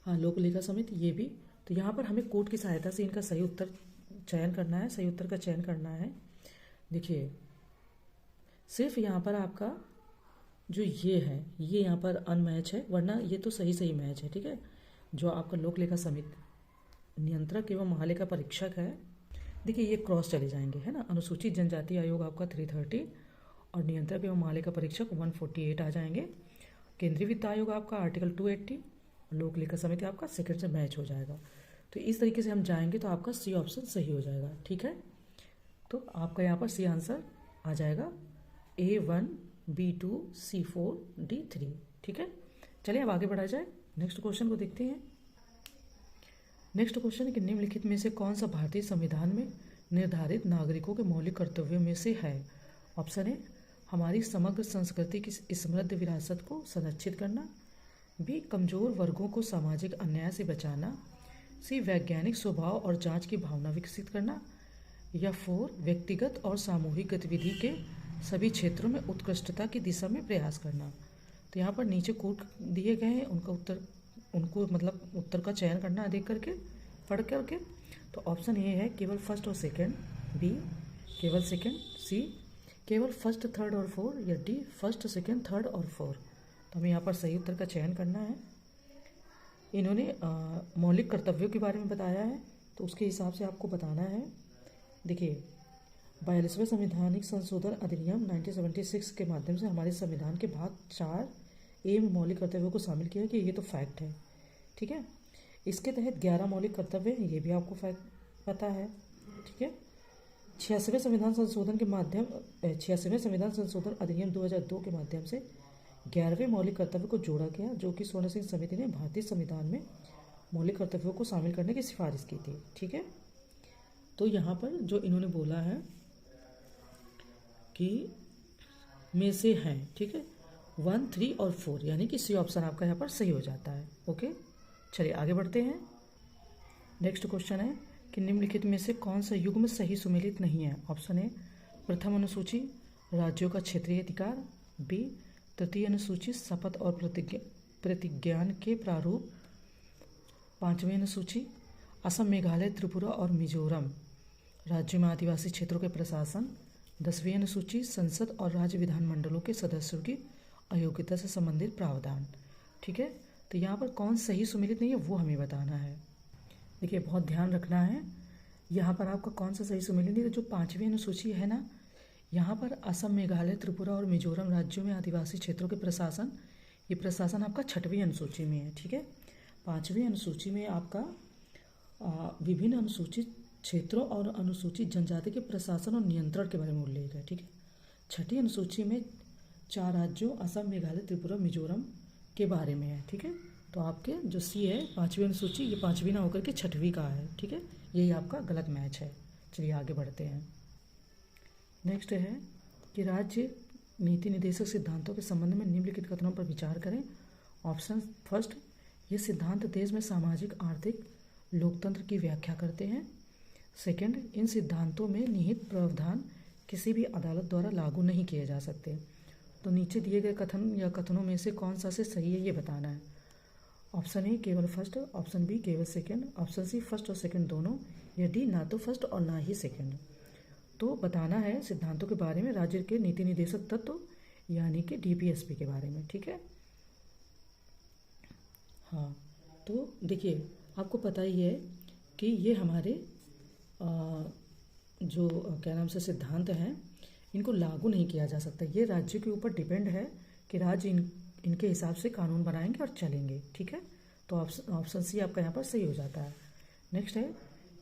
S1: हाँ, लोक लेखा समिति, ये भी। तो यहाँ पर हमें कोड की सहायता से इनका सही उत्तर चयन करना है, सही उत्तर का चयन करना है। देखिए, सिर्फ यहाँ पर आपका जो ये है ये यहाँ पर अनमैच है, वरना ये तो सही सही मैच है, ठीक है। जो आपका लोक लेखा समिति नियंत्रक एवं महालेखा परीक्षक है, देखिए ये क्रॉस चले जाएंगे, है ना। अनुसूचित जनजाति आयोग आपका 330 और नियंत्रक एवं महालेखा परीक्षक 148 आ जाएंगे। केंद्रीय वित्त आयोग आपका आर्टिकल 280, लोक लेखा समिति आपका सेकंड से मैच हो जाएगा। तो इस तरीके से हम जाएंगे तो आपका सी ऑप्शन सही हो जाएगा, ठीक है। तो आपका यहाँ पर सी आंसर आ जाएगा A1, B2, C4, D3, ठीक है। चलिए अब आगे बढ़ा जाए, नेक्स्ट क्वेश्चन को देखते हैं। नेक्स्ट क्वेश्चन है कि निम्नलिखित में से कौन सा भारतीय संविधान में निर्धारित नागरिकों के मौलिक कर्तव्यों में से है। ऑप्शन है हमारी समग्र संस्कृति की समृद्ध विरासत को संरक्षित करना। बी, कमजोर वर्गों को सामाजिक अन्याय से बचाना। सी, वैज्ञानिक स्वभाव और जांच की भावना विकसित करना। या 4, व्यक्तिगत और सामूहिक गतिविधि के सभी क्षेत्रों में उत्कृष्टता की दिशा में प्रयास करना। तो यहाँ पर नीचे कोड दिए गए हैं, उनको मतलब उत्तर का चयन करना है देख करके, पढ़ करके। तो ऑप्शन ए है केवल फर्स्ट और सेकंड, बी केवल सेकंड, सी केवल फर्स्ट, थर्ड और 4, या डी फर्स्ट, सेकंड, थर्ड और 4। तो हमें यहाँ पर सही उत्तर का चयन करना है। इन्होंने मौलिक कर्तव्यों के बारे में बताया है, तो उसके हिसाब से आपको बताना है। देखिए, 42वें संवैधानिक संशोधन अधिनियम 1976 के माध्यम से हमारे संविधान के भाग 4A में मौलिक कर्तव्यों को शामिल किया कि ये तो फैक्ट है, ठीक है। इसके तहत 11 मौलिक कर्तव्य हैं, ये भी आपको फैक्ट पता है, ठीक है। 86वें संविधान संशोधन अधिनियम 2002 के माध्यम से 11वें मौलिक कर्तव्य को जोड़ा गया, जो कि स्वर्ण सिंह समिति ने भारतीय संविधान में मौलिक कर्तव्यों को शामिल करने की सिफारिश की थी, ठीक है। तो यहाँ पर जो इन्होंने बोला है कि में से हैं, ठीक है, 1, 3 और 4, यानी कि सी ऑप्शन आपका यहाँ पर सही हो जाता है। ओके, चलिए आगे बढ़ते हैं। नेक्स्ट क्वेश्चन है कि निम्नलिखित में से कौन सा युग्म सही सुमेलित नहीं है। ऑप्शन ए, प्रथम अनुसूची राज्यों का क्षेत्रीय अधिकार। बी, तृतीय अनुसूची शपथ और प्रतिज्ञान के प्रारूप। 5वीं अनुसूची असम, मेघालय, त्रिपुरा और मिजोरम राज्यों में आदिवासी क्षेत्रों के प्रशासन। 10वीं अनुसूची संसद और राज्य विधानमंडलों के सदस्यों की अयोग्यता से संबंधित प्रावधान, ठीक है। तो यहाँ पर कौन सही सुमेलित नहीं है वो हमें बताना है। देखिए, बहुत ध्यान रखना है, यहाँ पर आपका कौन सा सही सुमेलित नहीं है। जो 5वीं अनुसूची है ना, यहाँ पर असम, मेघालय, त्रिपुरा और मिजोरम राज्यों में आदिवासी क्षेत्रों के प्रशासन, ये प्रशासन आपका 6वीं अनुसूची में है, ठीक है। 5वीं अनुसूची में आपका विभिन्न अनुसूचित क्षेत्रों और अनुसूचित जनजाति के प्रशासन और नियंत्रण के बारे में उल्लेख है, ठीक है। 6ठी अनुसूची में 4 राज्यों असम, मेघालय, त्रिपुरा, मिजोरम के बारे में है, ठीक है। तो आपके जो सी है 5वीं अनुसूची, ये 5वीं ना होकर के 6वीं का है, ठीक है। यही आपका गलत मैच है। चलिए आगे बढ़ते हैं। नेक्स्ट है कि राज्य नीति निर्देशक सिद्धांतों के संबंध में निम्नलिखित कथनों पर विचार करें। ऑप्शन फर्स्ट, ये सिद्धांत देश में सामाजिक, आर्थिक, लोकतंत्र की व्याख्या करते हैं। सेकंड, इन सिद्धांतों में निहित प्रावधान किसी भी अदालत द्वारा लागू नहीं किए जा सकते। तो नीचे दिए गए कथन या कथनों में से कौन सा से सही है ये बताना है। ऑप्शन ए केवल फर्स्ट, ऑप्शन बी केवल सेकंड, ऑप्शन सी फर्स्ट और सेकंड दोनों, या डी ना तो फर्स्ट और ना ही सेकंड। तो बताना है सिद्धांतों के बारे में राज्य के नीति निर्देशक तत्व यानी कि डीपीएसपी के बारे में, ठीक है। हाँ, तो देखिए, आपको पता ही है कि ये हमारे जो क्या नाम से सिद्धांत हैं, इनको लागू नहीं किया जा सकता। ये राज्य के ऊपर डिपेंड है कि राज्य इनके हिसाब से कानून बनाएंगे और चलेंगे, ठीक है। तो ऑप्शन सी आपका यहाँ पर सही हो जाता है। नेक्स्ट है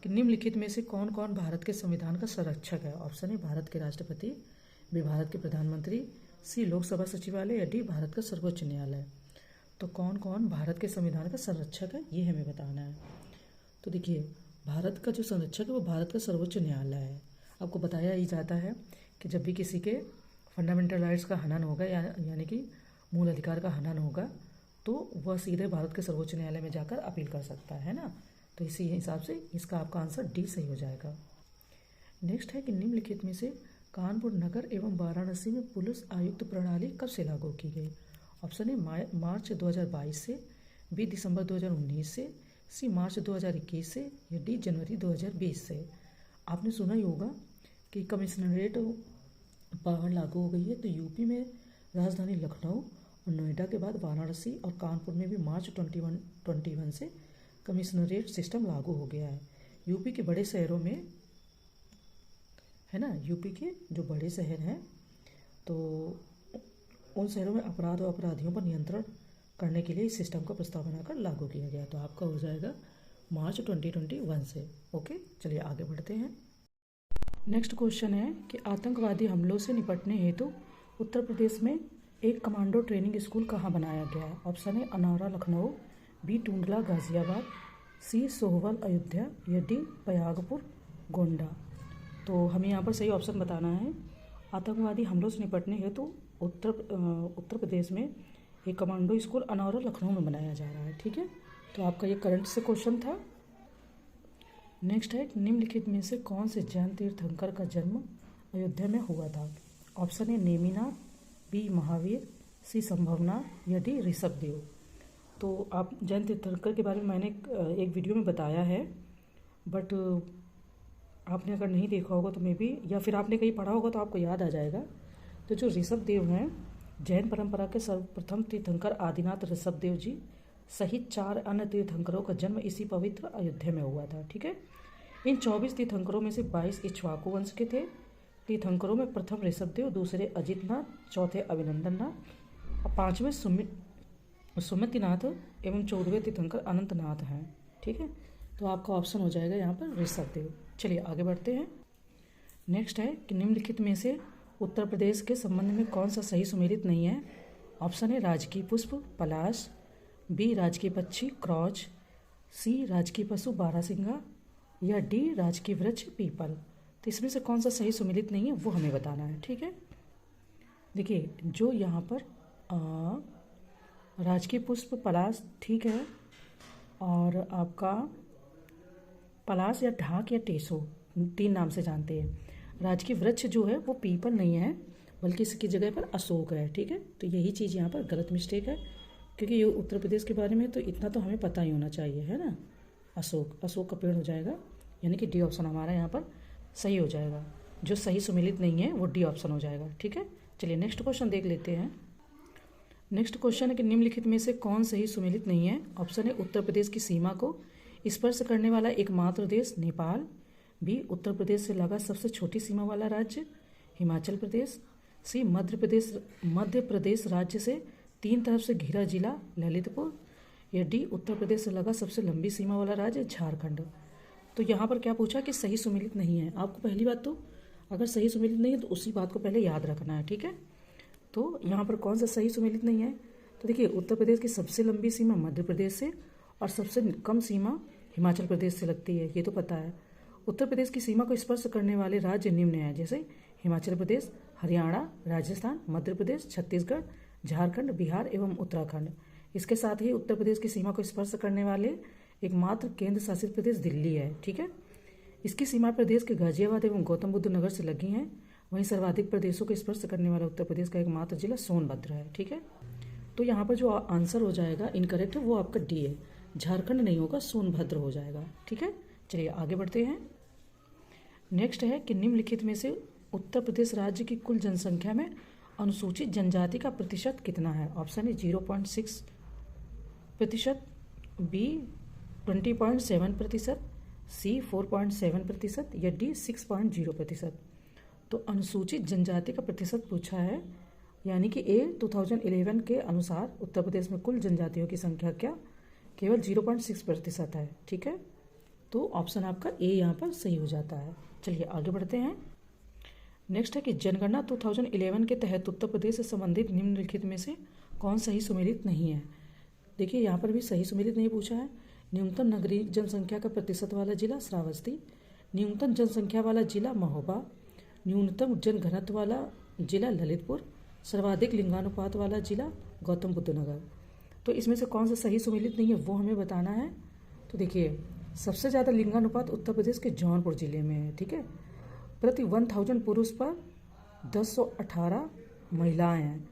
S1: कि निम्नलिखित में से कौन कौन भारत के संविधान का संरक्षक है। ऑप्शन ए, भारत के राष्ट्रपति। बी, भारत के प्रधानमंत्री। सी, लोकसभा सचिवालय। या डी, भारत का सर्वोच्च न्यायालय। तो कौन कौन भारत के संविधान का संरक्षक है ये हमें बताना है। तो देखिए, भारत का जो संरक्षक है वो भारत का सर्वोच्च न्यायालय है। आपको बताया ही जाता है कि जब भी किसी के फंडामेंटल राइट्स का हनन होगा यानी कि मूल अधिकार का हनन होगा, तो वह सीधे भारत के सर्वोच्च न्यायालय में जाकर अपील कर सकता है ना। तो इसी हिसाब से इसका आपका आंसर डी सही हो जाएगा। नेक्स्ट है कि निम्नलिखित में से कानपुर नगर एवं वाराणसी में पुलिस आयुक्त प्रणाली कब से लागू की गई। ऑप्शन ए, मार्च 2022 से। बी, दिसंबर 2019 से। सी, मार्च 2021 से। या डी, जनवरी 2020 से। आपने सुना ही होगा कि कमिश्नरेट पावर लागू हो गई है। तो यूपी में राजधानी लखनऊ और नोएडा के बाद वाराणसी और कानपुर में भी मार्च 2021 से कमिश्नरेट सिस्टम लागू हो गया है। यूपी के बड़े शहरों में है ना, यूपी के जो बड़े शहर हैं तो उन शहरों में अपराध और अपराधियों पर नियंत्रण करने के लिए इस सिस्टम का प्रस्ताव बनाकर लागू किया गया। तो आपका हो जाएगा मार्च 2021 से। ओके, चलिए आगे बढ़ते हैं। नेक्स्ट क्वेश्चन है कि आतंकवादी हमलों से निपटने हेतु उत्तर प्रदेश में एक कमांडो ट्रेनिंग स्कूल कहाँ बनाया गया है। ऑप्शन है, अनौरा लखनऊ। बी, टूंडला गाजियाबाद। सी, सोहवल अयोध्या। या डी, प्रयागपुर गोंडा। तो हमें यहाँ पर सही ऑप्शन बताना है। आतंकवादी हमलों से निपटने हेतु उत्तर प्रदेश में एक कमांडो स्कूल अनौरा लखनऊ में बनाया जा रहा है। ठीक है, तो आपका ये करंट से क्वेश्चन था। नेक्स्ट है, निम्नलिखित में से कौन से जैन तीर्थंकर का जन्म अयोध्या में हुआ था? Option A Neminath, B Mahavir, C Sambhavnath या डी ऋषभदेव। तो आप जैन तीर्थंकर के बारे में मैंने एक वीडियो में बताया है, बट आपने अगर नहीं देखा होगा तो मे बी, या फिर आपने कहीं पढ़ा होगा तो आपको याद आ जाएगा। तो जो ऋषभदेव हैं, जैन परंपरा के सर्वप्रथम तीर्थंकर आदिनाथ ऋषभदेव जी सहित 4 अन्य तीर्थंकरों का जन्म इसी पवित्र अयोध्या में हुआ था। ठीक है, इन 24 तीर्थंकरों में से 22 इक्ष्वाकु वंश के थे। तीर्थंकरों में प्रथम ऋषभदेव, दूसरे अजितनाथ, चौथे अभिनंदननाथ और 5वें सुमितिनाथ एवं 14वें तीर्थंकर अनंतनाथ हैं। ठीक है, तो आपका ऑप्शन हो जाएगा यहाँ पर ऋषभदेव। चलिए आगे बढ़ते हैं। नेक्स्ट है कि निम्नलिखित में से उत्तर प्रदेश के संबंध में कौन सा सही सुमेलित नहीं है? ऑप्शन है राजकीय पुष्प पलाश, बी राजकीय पक्षी क्रॉच, सी राजकीय पशु बारहसिंगा या डी राजकीय वृक्ष पीपल। तो इसमें से कौन सा सही सुमेलित नहीं है वो हमें बताना है। ठीक है, देखिए जो यहाँ पर राजकीय पुष्प पलाश ठीक है, और आपका पलाश या ढाक या टेसो 3 नाम से जानते हैं। राजकीय वृक्ष जो है वो पीपल नहीं है, बल्कि इसकी जगह पर अशोक है। ठीक है, तो यही चीज़ यहाँ पर गलत मिस्टेक है, क्योंकि ये उत्तर प्रदेश के बारे में तो इतना तो हमें पता ही होना चाहिए, है ना। अशोक का पेड़ हो जाएगा, यानी कि डी ऑप्शन हमारा यहाँ पर सही हो जाएगा। जो सही सुमेलित नहीं है वो डी ऑप्शन हो जाएगा। ठीक है, चलिए नेक्स्ट क्वेश्चन देख लेते हैं। नेक्स्ट क्वेश्चन है कि निम्नलिखित में से कौन सही सुमेलित नहीं है? ऑप्शन है उत्तर प्रदेश की सीमा को स्पर्श करने वाला एकमात्र देश नेपाल, बी उत्तर प्रदेश से लगा सबसे छोटी सीमा वाला राज्य हिमाचल प्रदेश, सी मध्य प्रदेश राज्य से 3 तरफ से घिरा जिला ललितपुर या डी उत्तर प्रदेश से लगा सबसे लंबी सीमा वाला राज्य झारखंड। तो यहाँ पर क्या पूछा कि सही सुमेलित नहीं है। आपको पहली बात तो अगर सही सुमेलित नहीं है तो उसी बात को पहले याद रखना है। ठीक है, तो यहाँ पर कौन सा सही सुमेलित नहीं है? तो देखिए उत्तर प्रदेश की सबसे लंबी सीमा मध्य प्रदेश से और सबसे कम सीमा हिमाचल प्रदेश से लगती है, ये तो पता है। उत्तर प्रदेश की सीमा को स्पर्श करने वाले राज्य निम्न हैं, जैसे हिमाचल प्रदेश, हरियाणा, राजस्थान, मध्य प्रदेश, छत्तीसगढ़, झारखंड, बिहार एवं उत्तराखंड। इसके साथ ही उत्तर प्रदेश की सीमा को स्पर्श करने वाले एकमात्र केंद्र शासित प्रदेश दिल्ली है। ठीक है, इसकी सीमा प्रदेश के गाजियाबाद एवं गौतम बुद्ध नगर से लगी हैं। वहीं सर्वाधिक प्रदेशों को स्पर्श करने वाला उत्तर प्रदेश का एकमात्र जिला सोनभद्र है। ठीक है, तो यहाँ पर जो आंसर हो जाएगा इनकरेक्ट वो आपका डी है, झारखंड नहीं होगा, सोनभद्र हो जाएगा। ठीक है, चलिए आगे बढ़ते हैं। नेक्स्ट है कि निम्नलिखित में से उत्तर प्रदेश राज्य की कुल जनसंख्या में अनुसूचित जनजाति का प्रतिशत कितना है? ऑप्शन है 0.6%, बी 20.7%, सी 4.7% या डी 6.0%। तो अनुसूचित जनजाति का प्रतिशत पूछा है, यानी कि 2011 के अनुसार उत्तर प्रदेश में कुल जनजातियों की संख्या क्या केवल 0.6% है। ठीक है, तो ऑप्शन आपका ए यहाँ पर सही हो जाता है। चलिए आगे बढ़ते हैं। नेक्स्ट है कि जनगणना 2011 के तहत उत्तर प्रदेश से संबंधित निम्नलिखित में से कौन सही सुमेलित नहीं है? देखिए यहाँ पर भी सही सुमेलित नहीं पूछा है। न्यूनतम नगरीय जनसंख्या का प्रतिशत वाला जिला श्रावस्ती, न्यूनतम जनसंख्या वाला जिला महोबा, न्यूनतम जनघनत्व वाला जिला ललितपुर, सर्वाधिक लिंगानुपात वाला जिला गौतम बुद्ध नगर। तो इसमें से कौन सा सही सुमेलित नहीं है वो हमें बताना है। तो देखिए सबसे ज़्यादा लिंगानुपात उत्तर प्रदेश के जौनपुर जिले में है। ठीक है, प्रति 1000 पुरुष पर 1018 महिलाएं हैं।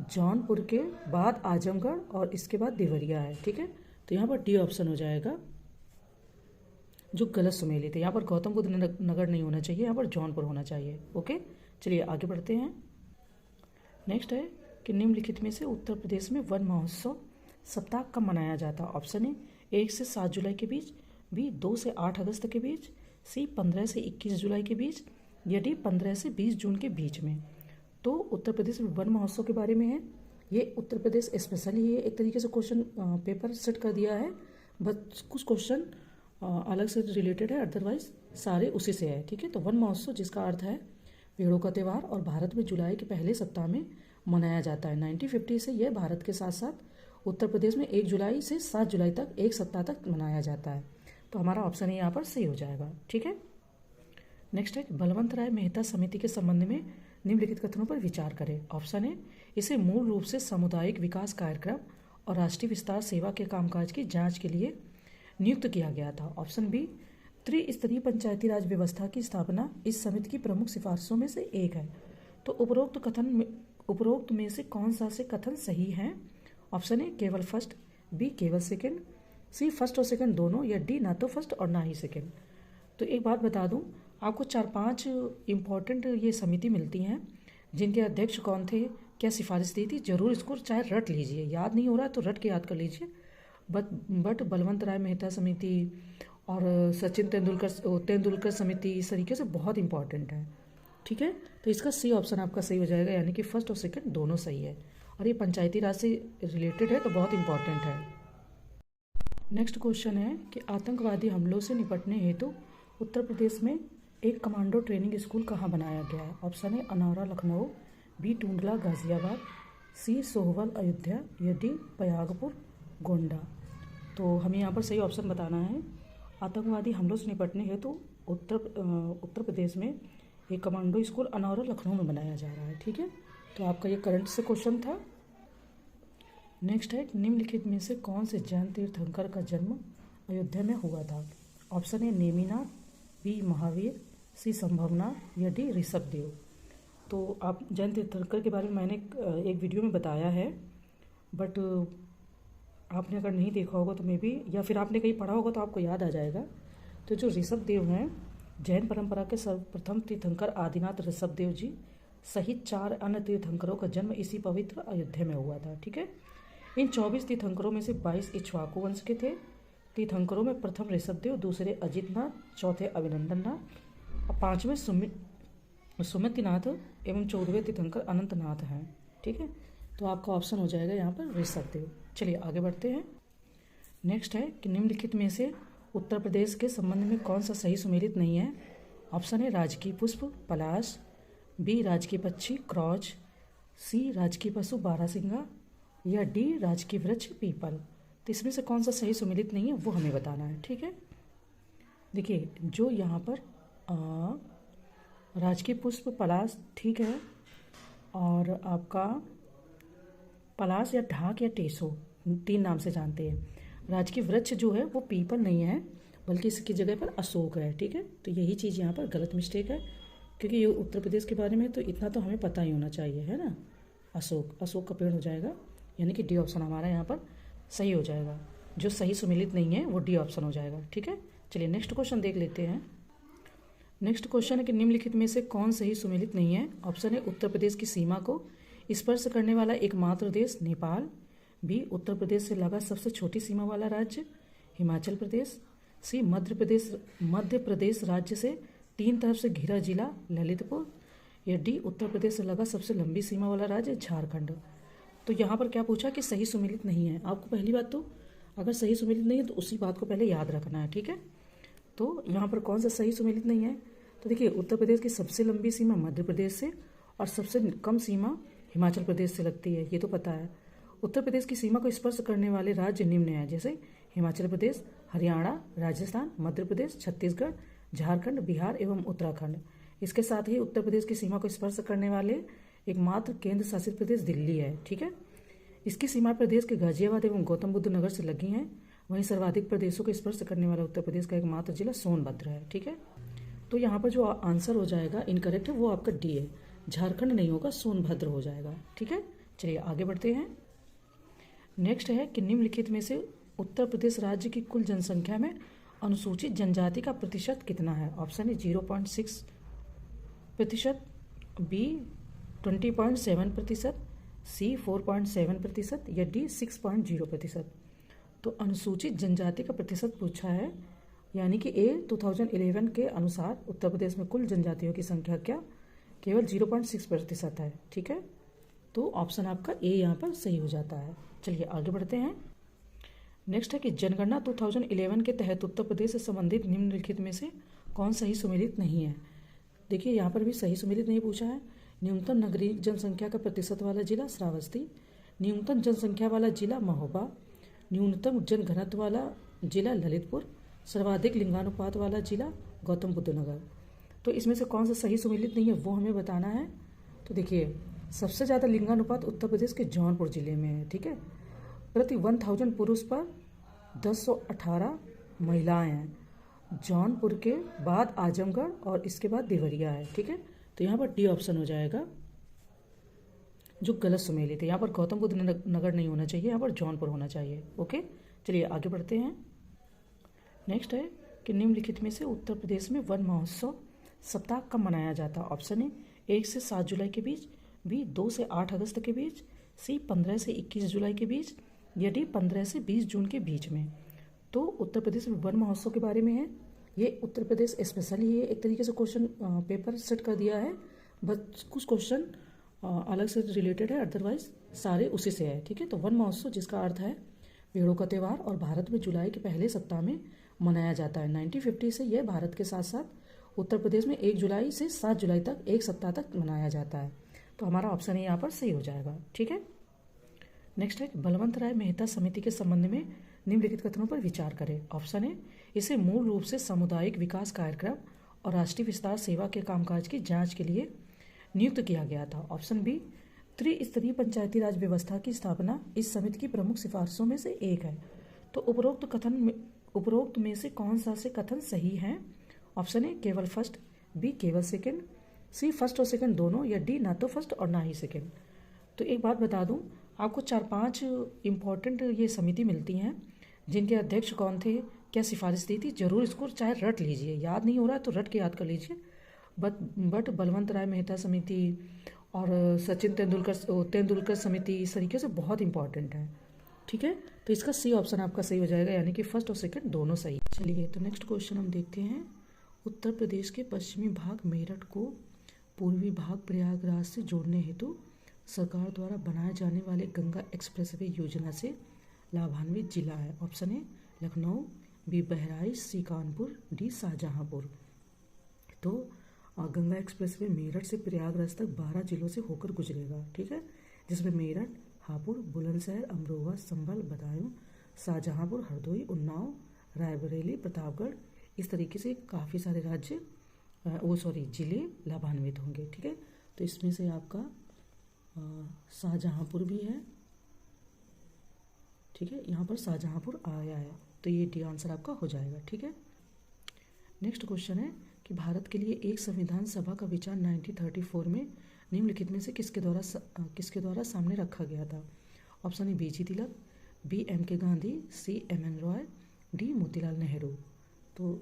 S1: जौनपुर के बाद आजमगढ़ और इसके बाद देवरिया है। ठीक है, तो यहाँ पर डी ऑप्शन हो जाएगा जो गलत सुमेलित है। यहाँ पर गौतम बुद्ध नगर नहीं होना चाहिए, यहाँ पर जौनपुर होना चाहिए। ओके, चलिए आगे बढ़ते हैं। नेक्स्ट है कि निम्नलिखित में से उत्तर प्रदेश में वन महोत्सव सप्ताह कब मनाया जाता है? ऑप्शन है 1 से 7 जुलाई के बीच, बी 2 से 8 अगस्त के बीच, सी 15 से 21 जुलाई के बीच या डी 15 से 20 जून के बीच में। तो उत्तर प्रदेश में वन महोत्सव के बारे में है। ये उत्तर प्रदेश स्पेशली ये एक तरीके से क्वेश्चन पेपर सेट कर दिया है, बस कुछ क्वेश्चन अलग से रिलेटेड है, अदरवाइज सारे उसी से है। ठीक है, तो वन महोत्सव जिसका अर्थ है पेड़ों का त्यौहार और भारत में जुलाई के पहले सप्ताह में मनाया जाता है। 1950 से यह भारत के साथ साथ उत्तर प्रदेश में 1 जुलाई से 7 जुलाई तक एक सप्ताह तक मनाया जाता है। तो हमारा ऑप्शन यहाँ पर सही हो जाएगा। ठीक है, नेक्स्ट है बलवंत राय मेहता समिति के संबंध में निम्नलिखित कथनों पर विचार करें। ऑप्शन ए, इसे मूल रूप से सामुदायिक विकास कार्यक्रम और राष्ट्रीय विस्तार सेवा के कामकाज की जांच के लिए नियुक्त किया गया था। ऑप्शन बी, त्रिस्तरीय पंचायती राज व्यवस्था की स्थापना इस समिति की प्रमुख सिफारिशों में से एक है। तो उपरोक्त में से कौन सा से कथन सही है? ऑप्शन ए, केवल फर्स्ट, बी, केवल सेकंड, सी, फर्स्ट और सेकंड दोनों, या डी, ना तो फर्स्ट और ना ही सेकंड। तो एक बात बता दूं, आपको 4-5 इम्पॉर्टेंट ये समिति मिलती हैं जिनके अध्यक्ष कौन थे, क्या सिफारिश दी थी। जरूर इसको चाहे रट लीजिए, याद नहीं हो रहा तो रट के याद कर लीजिए। बट बलवंत राय मेहता समिति और सचिन तेंदुलकर समिति इस तरीके से बहुत इंपॉर्टेंट है। ठीक है, तो इसका सी ऑप्शन आपका सही हो जाएगा, यानी कि फर्स्ट और सेकंड दोनों सही है, और ये पंचायती राज से रिलेटेड है तो बहुत इंपॉर्टेंट है। नेक्स्ट क्वेश्चन है कि आतंकवादी हमलों से निपटने हेतु उत्तर प्रदेश में एक कमांडो ट्रेनिंग स्कूल कहाँ बनाया गया है? ऑप्शन है अनौरा लखनऊ, बी, टूंडला गाजियाबाद, सी, सोहवल अयोध्या, या डी, प्रयागपुर गोंडा। तो हमें यहाँ पर सही ऑप्शन बताना है। आतंकवादी हमलों से निपटने हेतु उत्तर प्रदेश में एक कमांडो स्कूल अनौरा लखनऊ में बनाया जा रहा है। ठीक है, तो आपका ये करंट से क्वेश्चन था। नेक्स्ट है, निम्नलिखित में से कौन से जैन तीर्थंकर का जन्म अयोध्या में हुआ था? ऑप्शन है नेमिनाथ, बी, महावीर, सी, संभवनाथ, या डी, ऋषभदेव। तो आप जैन तीर्थंकर के बारे में मैंने एक वीडियो में बताया है, बट आपने अगर नहीं देखा होगा तो मे बी, या फिर आपने कहीं पढ़ा होगा तो आपको याद आ जाएगा। तो जो ऋषभदेव हैं, जैन परंपरा के सर्वप्रथम तीर्थंकर आदिनाथ ऋषभदेव जी सहित 4 अन्य तीर्थंकरों का जन्म इसी पवित्र अयोध्या में हुआ था। ठीक है, इन 24 तीर्थंकरों में से 22 इक्ष्वाकु वंश के थे। तीर्थंकरों में प्रथम ऋषभदेव, दूसरे अजितनाथ, चौथे अभिनंदननाथ और 5वें सुमितनाथ एवं 14वें तीर्थंकर अनंतनाथ हैं। ठीक है, तो आपका ऑप्शन हो जाएगा यहाँ पर ऋषभदेव। चलिए आगे बढ़ते हैं। नेक्स्ट है कि निम्नलिखित में से उत्तर प्रदेश के संबंध में कौन सा सही सुमेलित नहीं है? ऑप्शन है राजकीय पुष्प पलाश, बी, राजकीय पक्षी क्रॉच, सी, राजकीय पशु बारहसिंगा, या डी, राजकीय वृक्ष पीपल। तो इसमें से कौन सा सही सुमेलित नहीं है वो हमें बताना है। ठीक है, देखिए जो यहाँ पर राजकीय पुष्प पलाश ठीक है, और आपका पलाश या ढाक या टेसो 3 नाम से जानते हैं। राजकीय वृक्ष जो है वो पीपल नहीं है, बल्कि इसकी जगह पर अशोक है। ठीक है, तो यही चीज़ यहाँ पर गलत मिस्टेक है, क्योंकि ये उत्तर प्रदेश के बारे में तो इतना तो हमें पता ही होना चाहिए, है ना। अशोक का पेड़ हो जाएगा, यानी कि डी ऑप्शन हमारा यहाँ पर सही हो जाएगा। जो सही सुमेलित नहीं है वो डी ऑप्शन हो जाएगा। ठीक है, चलिए नेक्स्ट क्वेश्चन देख लेते हैं। नेक्स्ट क्वेश्चन है कि निम्नलिखित में से कौन सही सुमेलित नहीं है? ऑप्शन है उत्तर प्रदेश की सीमा को स्पर्श करने वाला एकमात्र देश नेपाल, बी, उत्तर प्रदेश से लगा सबसे छोटी सीमा वाला राज्य हिमाचल प्रदेश, सी, मध्य प्रदेश राज्य से 3 तरफ से घिरा जिला ललितपुर, या डी, उत्तर प्रदेश से लगा सबसे लंबी सीमा वाला राज्य झारखंड। तो यहाँ पर क्या पूछा कि सही सुमेलित नहीं है। आपको पहली बात तो अगर सही सुमेलित नहीं है तो उसी बात को पहले याद रखना है। ठीक है, तो यहाँ पर कौन सा सही सुमेलित नहीं है? तो देखिए उत्तर प्रदेश की सबसे लंबी सीमा मध्य प्रदेश से और सबसे कम सीमा हिमाचल प्रदेश से लगती है, ये तो पता है। उत्तर प्रदेश की सीमा को स्पर्श करने वाले राज्य निम्न हैं, जैसे हिमाचल प्रदेश, हरियाणा, राजस्थान, मध्य प्रदेश, छत्तीसगढ़, झारखंड, बिहार एवं उत्तराखंड। इसके साथ ही उत्तर प्रदेश की सीमा को स्पर्श करने वाले एकमात्र केंद्र शासित प्रदेश दिल्ली है। ठीक है, इसकी सीमा प्रदेश के गाजियाबाद एवं गौतम बुद्ध नगर से लगी हैं। वहीं सर्वाधिक प्रदेशों को स्पर्श करने वाला उत्तर प्रदेश का एकमात्र जिला सोनभद्र है। ठीक है, तो यहाँ पर जो आंसर हो जाएगा इनकरेक्ट है वो आपका डी है, झारखंड नहीं होगा, सोनभद्र हो जाएगा। ठीक है, चलिए आगे बढ़ते हैं। नेक्स्ट है कि निम्नलिखित में से उत्तर प्रदेश राज्य की कुल जनसंख्या में अनुसूचित जनजाति का प्रतिशत कितना है? ऑप्शन है 0.6%, बी 20.7%, सी 4.7%, या डी 6.0%। तो अनुसूचित जनजाति का प्रतिशत पूछा है, यानी कि 2011 के अनुसार उत्तर प्रदेश में कुल जनजातियों की संख्या क्या केवल 0.6% है। ठीक है, तो ऑप्शन आपका ए यहाँ पर सही हो जाता है। चलिए आगे बढ़ते हैं। नेक्स्ट है कि जनगणना 2011 के तहत उत्तर प्रदेश से संबंधित निम्नलिखित में से कौन सही सुमेलित नहीं है? देखिए यहाँ पर भी सही सुमेलित नहीं पूछा है। न्यूनतम नगरीय जनसंख्या का प्रतिशत वाला जिला श्रावस्ती, न्यूनतम जनसंख्या वाला जिला महोबा, न्यूनतम जनघनत्व वाला जिला ललितपुर, सर्वाधिक लिंगानुपात वाला जिला गौतम बुद्ध नगर। तो इसमें से कौन सा सही सुमेलित नहीं है वो हमें बताना है। तो देखिए, सबसे ज़्यादा लिंगानुपात उत्तर प्रदेश के जौनपुर जिले में है, ठीक है। प्रति 1000 पुरुष पर 1018 महिलाएं हैं। जौनपुर के बाद आजमगढ़ और इसके बाद देवरिया है, ठीक है। तो यहाँ पर डी ऑप्शन हो जाएगा जो गलत सुमेलित है। यहाँ पर गौतम बुद्ध नगर नहीं होना चाहिए, यहाँ पर जौनपुर होना चाहिए। ओके, चलिए आगे बढ़ते हैं। नेक्स्ट है कि निम्नलिखित में से उत्तर प्रदेश में वन महोत्सव सप्ताह कब मनाया जाता है? ऑप्शन ए 1 से 7 जुलाई के बीच, बी 2 से 8 अगस्त के बीच, सी 15 से 21 जुलाई के बीच, या डी 15 से 20 जून के बीच में। तो उत्तर प्रदेश में वन महोत्सव के बारे में है। ये उत्तर प्रदेश स्पेशली ये एक तरीके से क्वेश्चन पेपर सेट कर दिया है, बस कुछ क्वेश्चन अलग से रिलेटेड है, अदरवाइज सारे उसी से है, ठीक है। तो वन महोत्सव जिसका अर्थ है पेड़ों का त्यौहार और भारत में जुलाई के पहले सप्ताह में मनाया जाता है। 1950 से यह भारत के साथ साथ उत्तर प्रदेश में 1 जुलाई से 7 जुलाई तक एक सप्ताह तक मनाया जाता है। तो हमारा ऑप्शन यहाँ पर सही हो जाएगा, ठीक है। नेक्स्ट है बलवंत राय मेहता समिति के संबंध में निम्नलिखित कथनों पर विचार करें। ऑप्शन है इसे मूल रूप से सामुदायिक विकास कार्यक्रम और राष्ट्रीय विस्तार सेवा के कामकाज की जांच के लिए नियुक्त किया गया था। ऑप्शन बी त्रिस्तरीय पंचायती राज व्यवस्था की स्थापना इस समिति की प्रमुख सिफारिशों में से एक है। तो उपरोक्त में से कौन सा से कथन सही है? ऑप्शन ए केवल फर्स्ट, बी केवल सेकंड, सी फर्स्ट और सेकंड दोनों, या डी ना तो फर्स्ट और ना ही सेकंड। तो एक बात बता दूं, आपको 4-5 इम्पॉर्टेंट ये समिति मिलती हैं जिनके अध्यक्ष कौन थे, क्या सिफारिश दी थी। जरूर इसको चाहे रट लीजिए, याद नहीं हो रहा है तो रट के याद कर लीजिए। बट बलवंत राय मेहता समिति और सचिन तेंदुलकर समिति इस तरीके से बहुत इंपॉर्टेंट है, ठीक है। तो इसका सी ऑप्शन आपका सही हो जाएगा, यानी कि फर्स्ट और सेकंड दोनों सही। चलिए तो नेक्स्ट क्वेश्चन हम देखते हैं। उत्तर प्रदेश के पश्चिमी भाग मेरठ को पूर्वी भाग प्रयागराज से जोड़ने हेतु सरकार द्वारा बनाए जाने वाले गंगा एक्सप्रेसवे योजना से लाभान्वित जिला है। Option A Lucknow, B Bahraich, C Kanpur, D Shahjahanpur. तो गंगा एक्सप्रेसवे मेरठ से प्रयागराज तक 12 जिलों से होकर गुजरेगा, ठीक है, जिसमें मेरठ, हापुड़, बुलंदशहर, अमरोहा, संभल, बदायूं, शाहजहांपुर, हरदोई, उन्नाव, रायबरेली, प्रतापगढ़, इस तरीके से काफ़ी सारे जिले लाभान्वित होंगे, ठीक है। तो इसमें से आपका शाहजहांपुर भी है, ठीक है, यहाँ पर शाहजहांपुर आया है, तो ये डी आंसर आपका हो जाएगा, ठीक है। नेक्स्ट क्वेश्चन है कि भारत के लिए एक संविधान सभा का विचार 1934 में निम्नलिखित में से किसके द्वारा सामने रखा गया था? Option A B G Tilak, B M K. Gandhi, C M N. Roy, D Motilal Nehru. तो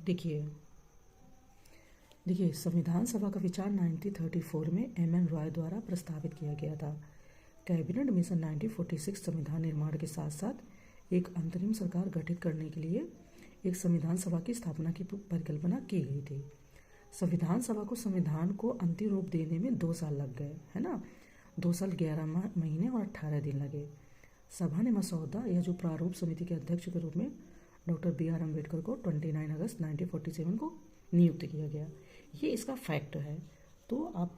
S1: देखिए संविधान सभा का विचार 1934 में एम.एन. रॉय द्वारा प्रस्तावित किया गया था। कैबिनेट मिशन 1946 संविधान निर्माण के साथ साथ एक अंतरिम सरकार गठित करने के लिए एक संविधान सभा की स्थापना की परिकल्पना की गई थी। संविधान सभा को संविधान को अंतिम रूप देने में 2 साल लग गए, है ना। 2 साल 11 महीने और 18 दिन लगे। सभा ने मसौदा या जो प्रारूप समिति के अध्यक्ष के रूप में डॉक्टर B.R. अम्बेडकर को 29 अगस्त 1947 को नियुक्त किया गया। ये इसका फैक्ट है। तो आप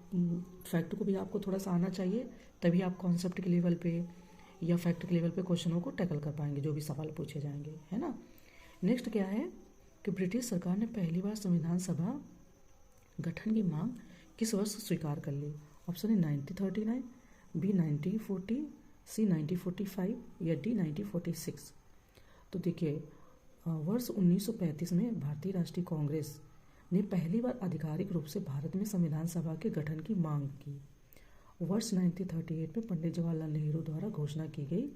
S1: फैक्ट को भी आपको थोड़ा सा आना चाहिए, तभी आप कॉन्सेप्ट के लेवल पे या फैक्ट के लेवल पे क्वेश्चनों को टैकल कर पाएंगे, जो भी सवाल पूछे जाएंगे, है ना। नेक्स्ट क्या है कि ब्रिटिश सरकार ने पहली बार संविधान सभा गठन की मांग किस वर्ष स्वीकार कर ली? ऑप्शन है 1939, बी 1940, सी 1945, या डी 1946। तो देखिए वर्ष 1935 में भारतीय राष्ट्रीय कांग्रेस ने पहली बार आधिकारिक रूप से भारत में संविधान सभा के गठन की मांग की। वर्ष 1938 में पंडित जवाहरलाल नेहरू द्वारा घोषणा की गई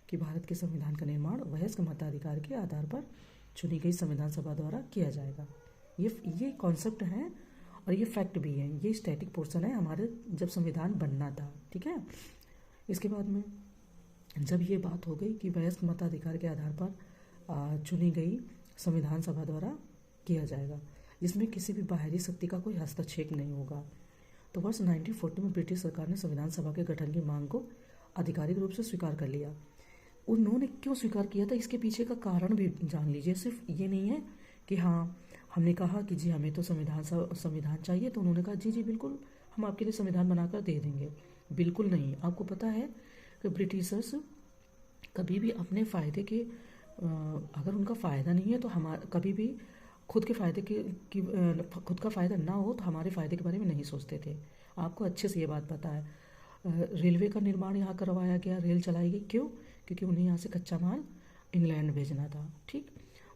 S1: कि भारत के संविधान का निर्माण वयस्क मताधिकार के आधार पर चुनी गई संविधान सभा द्वारा किया जाएगा। ये कॉन्सेप्ट है और ये फैक्ट भी है। ये स्टैटिक पोर्शन है हमारे जब संविधान बनना था, ठीक है। इसके बाद में जब ये बात हो गई कि वयस्क मताधिकार के आधार पर चुनी गई संविधान सभा द्वारा किया जाएगा, जिसमें किसी भी बाहरी शक्ति का कोई हस्तक्षेप नहीं होगा। तो वर्ष 1940 में ब्रिटिश सरकार ने संविधान सभा के गठन की मांग को आधिकारिक रूप से स्वीकार कर लिया। उन्होंने क्यों स्वीकार किया था, इसके पीछे का कारण भी जान लीजिए। सिर्फ ये नहीं है कि हाँ हमने कहा कि जी हमें तो संविधान चाहिए, तो उन्होंने कहा जी बिल्कुल हम आपके लिए संविधान बनाकर दे देंगे। बिल्कुल नहीं। आपको पता है कि ब्रिटिशर्स कभी भी अपने फ़ायदे के अगर उनका फ़ायदा नहीं है तो कभी भी खुद के फ़ायदे खुद का फ़ायदा ना हो तो हमारे फ़ायदे के बारे में नहीं सोचते थे। आपको अच्छे से ये बात पता है। रेलवे का निर्माण यहाँ करवाया गया, रेल चलाई गई, क्यों? क्योंकि उन्हें यहाँ से कच्चा माल इंग्लैंड भेजना था। ठीक,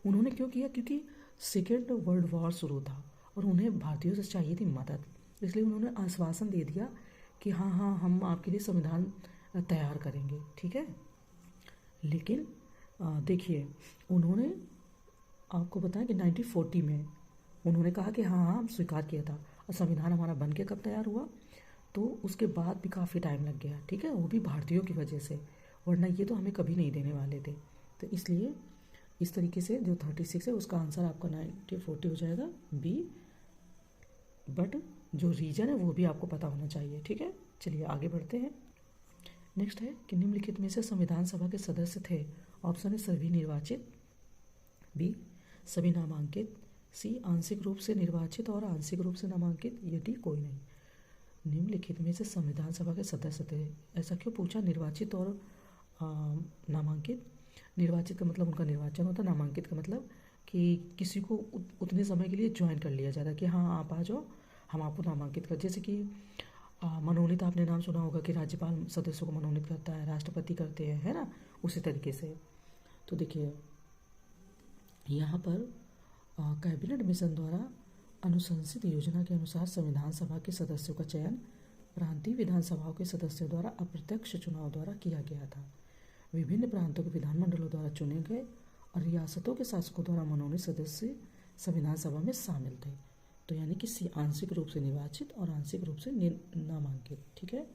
S1: उन्होंने क्यों किया? क्योंकि सेकेंड वर्ल्ड वॉर शुरू था और उन्हें भारतीयों से चाहिए थी मदद, इसलिए उन्होंने आश्वासन दे दिया कि हाँ हाँ हम आपके लिए संविधान तैयार करेंगे। ठीक है, लेकिन देखिए, उन्होंने आपको बताया कि 1940 में उन्होंने कहा कि हाँ हाँ हम स्वीकार किया था, और संविधान हमारा बन के कब तैयार हुआ? तो उसके बाद भी काफ़ी टाइम लग गया। ठीक है, वो भी भारतीयों की वजह से, वरना ये तो हमें कभी नहीं देने वाले थे। तो इसलिए इस तरीके से जो 36 है उसका आंसर आपका 1940 हो जाएगा बी। बट जो रीजन है वो भी आपको पता होना चाहिए। ठीक है, चलिए आगे बढ़ते हैं। नेक्स्ट है कि निम्नलिखित में से संविधान सभा के सदस्य थे। ऑप्शन है सभी निर्वाचित, बी सभी नामांकित, सी आंशिक रूप से निर्वाचित और आंशिक रूप से नामांकित, या डी कोई नहीं। निम्नलिखित में से संविधान सभा के सदस्य थे, ऐसा क्यों पूछा? निर्वाचित और नामांकित। निर्वाचित का मतलब उनका निर्वाचन होता, नामांकित का मतलब कि किसी को उतने समय के लिए ज्वाइन कर लिया जाता है कि हाँ आप आ जाओ, हम आपको नामांकित कर। जैसे कि मनोनीत, आपने नाम सुना होगा कि राज्यपाल सदस्यों को मनोनीत करता है, राष्ट्रपति करते हैं, है ना, उसी तरीके से। तो देखिए यहाँ पर कैबिनेट मिशन द्वारा अनुशंसित योजना के अनुसार संविधान सभा के सदस्यों का चयन प्रांतीय विधानसभाओं के सदस्यों द्वारा अप्रत्यक्ष चुनाव द्वारा किया गया था। विभिन्न प्रांतों के विधानमंडलों द्वारा चुने गए और रियासतों के शासकों द्वारा मनोनीत सदस्य संविधान सभा में शामिल थे। तो यानी कि आंशिक रूप से निर्वाचित और आंशिक रूप से नामांकित। ठीक है,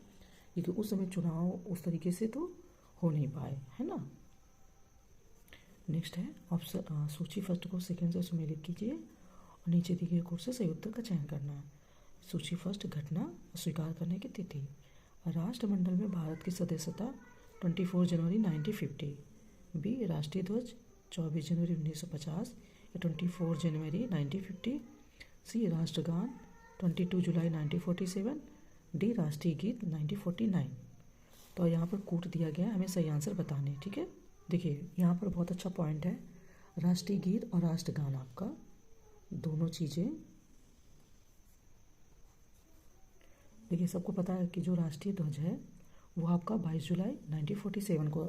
S1: क्योंकि उस समय चुनाव उस तरीके से तो हो नहीं पाए, है ना। नेक्स्ट है ऑप्शन, सूची फर्स्ट को सेकेंड से सुमेलित कीजिए और नीचे दिए गए कोड से सही उत्तर का चयन करना है। सूची फर्स्ट, घटना स्वीकार करने की तिथि। राष्ट्रमंडल में भारत की सदस्यता 24 जनवरी 1950। बी राष्ट्रीय ध्वज 24 जनवरी 1950 या 24 जनवरी 1950। सी राष्ट्रगान 22 जुलाई 1947। डी राष्ट्रीय गीत 1949। तो यहाँ पर कोड दिया गया है, हमें सही आंसर बताने। ठीक है, देखिए यहाँ पर बहुत अच्छा पॉइंट है, राष्ट्रीय गीत और राष्ट्रगान आपका दोनों चीज़ें। देखिए सबको पता है कि जो राष्ट्रीय ध्वज है वो आपका 22 जुलाई 1947 को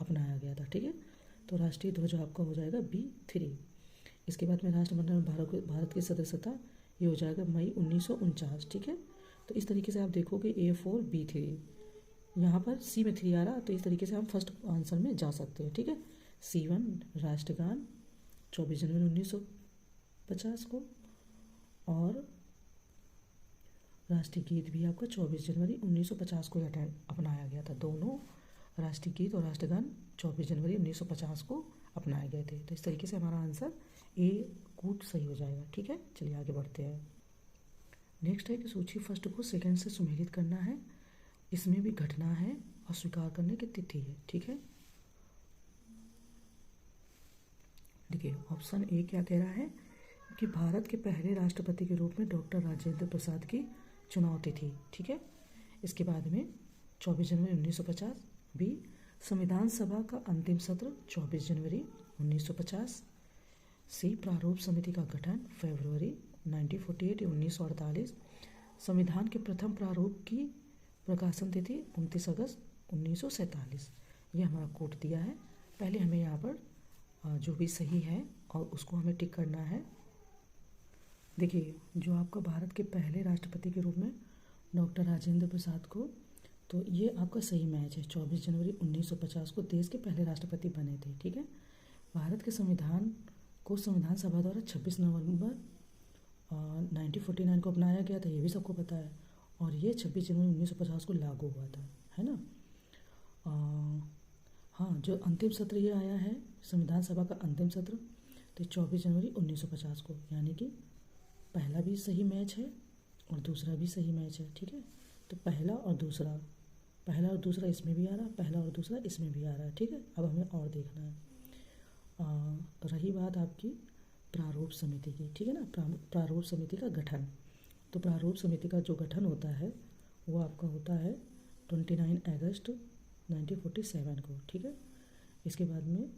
S1: अपनाया गया था। ठीक है, तो राष्ट्रीय ध्वज आपका हो जाएगा B3। इसके बाद में राष्ट्रमंडल में भारत की सदस्यता ये हो जाएगा मई 1949। ठीक है, तो इस तरीके से आप देखोगे A4 B3, यहाँ पर C में 3 आ रहा, तो इस तरीके से हम फर्स्ट आंसर में जा सकते हैं। ठीक है, C1 राष्ट्रगान 24 जनवरी 1950 को, और राष्ट्रीय गीत भी आपका 24 जनवरी 1950 को अपनाया गया था। दोनों राष्ट्रीय गीत और राष्ट्रगान 24 जनवरी 1950 को अपनाए गए थे। तो इस तरीके से हमारा आंसर ए कूट सही हो जाएगा। ठीक है, चलिए आगे बढ़ते हैं। नेक्स्ट है कि सूची फर्स्ट को सेकंड से सुमेलित करना है। इसमें भी घटना है और स्वीकार करने की तिथि है। ठीक है, देखिए ऑप्शन ए क्या कह रहा है कि भारत के पहले राष्ट्रपति के रूप में डॉक्टर राजेंद्र प्रसाद की चुनाव तिथि। ठीक है, इसके बाद में 24 जनवरी 1950। बी संविधान सभा का अंतिम सत्र 24 जनवरी 1950। सी प्रारूप समिति का गठन फरवरी 1948 या 1948। संविधान के प्रथम प्रारूप की प्रकाशन तिथि 29 अगस्त 1947। ये हमारा कोड दिया है। पहले हमें यहाँ पर जो भी सही है और उसको हमें टिक करना है। देखिए जो आपका भारत के पहले राष्ट्रपति के रूप में डॉक्टर राजेंद्र प्रसाद को, तो ये आपका सही मैच है। 24 जनवरी 1950 को देश के पहले राष्ट्रपति बने थे। ठीक है, भारत के संविधान को संविधान सभा द्वारा 26 नवंबर 1949 को अपनाया गया था, ये भी सबको पता है, और ये 26 जनवरी 1950 को लागू हुआ था, है ना। हाँ, जो अंतिम सत्र ये आया है संविधान सभा का अंतिम सत्र, तो 24 जनवरी 1950 को, यानी कि पहला भी सही मैच है और दूसरा भी सही मैच है। ठीक है, तो पहला और दूसरा इसमें भी आ रहा है, पहला और दूसरा इसमें भी आ रहा है। ठीक है, अब हमें और देखना है। रही बात आपकी प्रारूप समिति की, ठीक है ना, प्रारूप समिति का गठन। तो प्रारूप समिति का जो गठन होता है वो आपका होता है 29 अगस्त 1947 को। ठीक है, इसके बाद में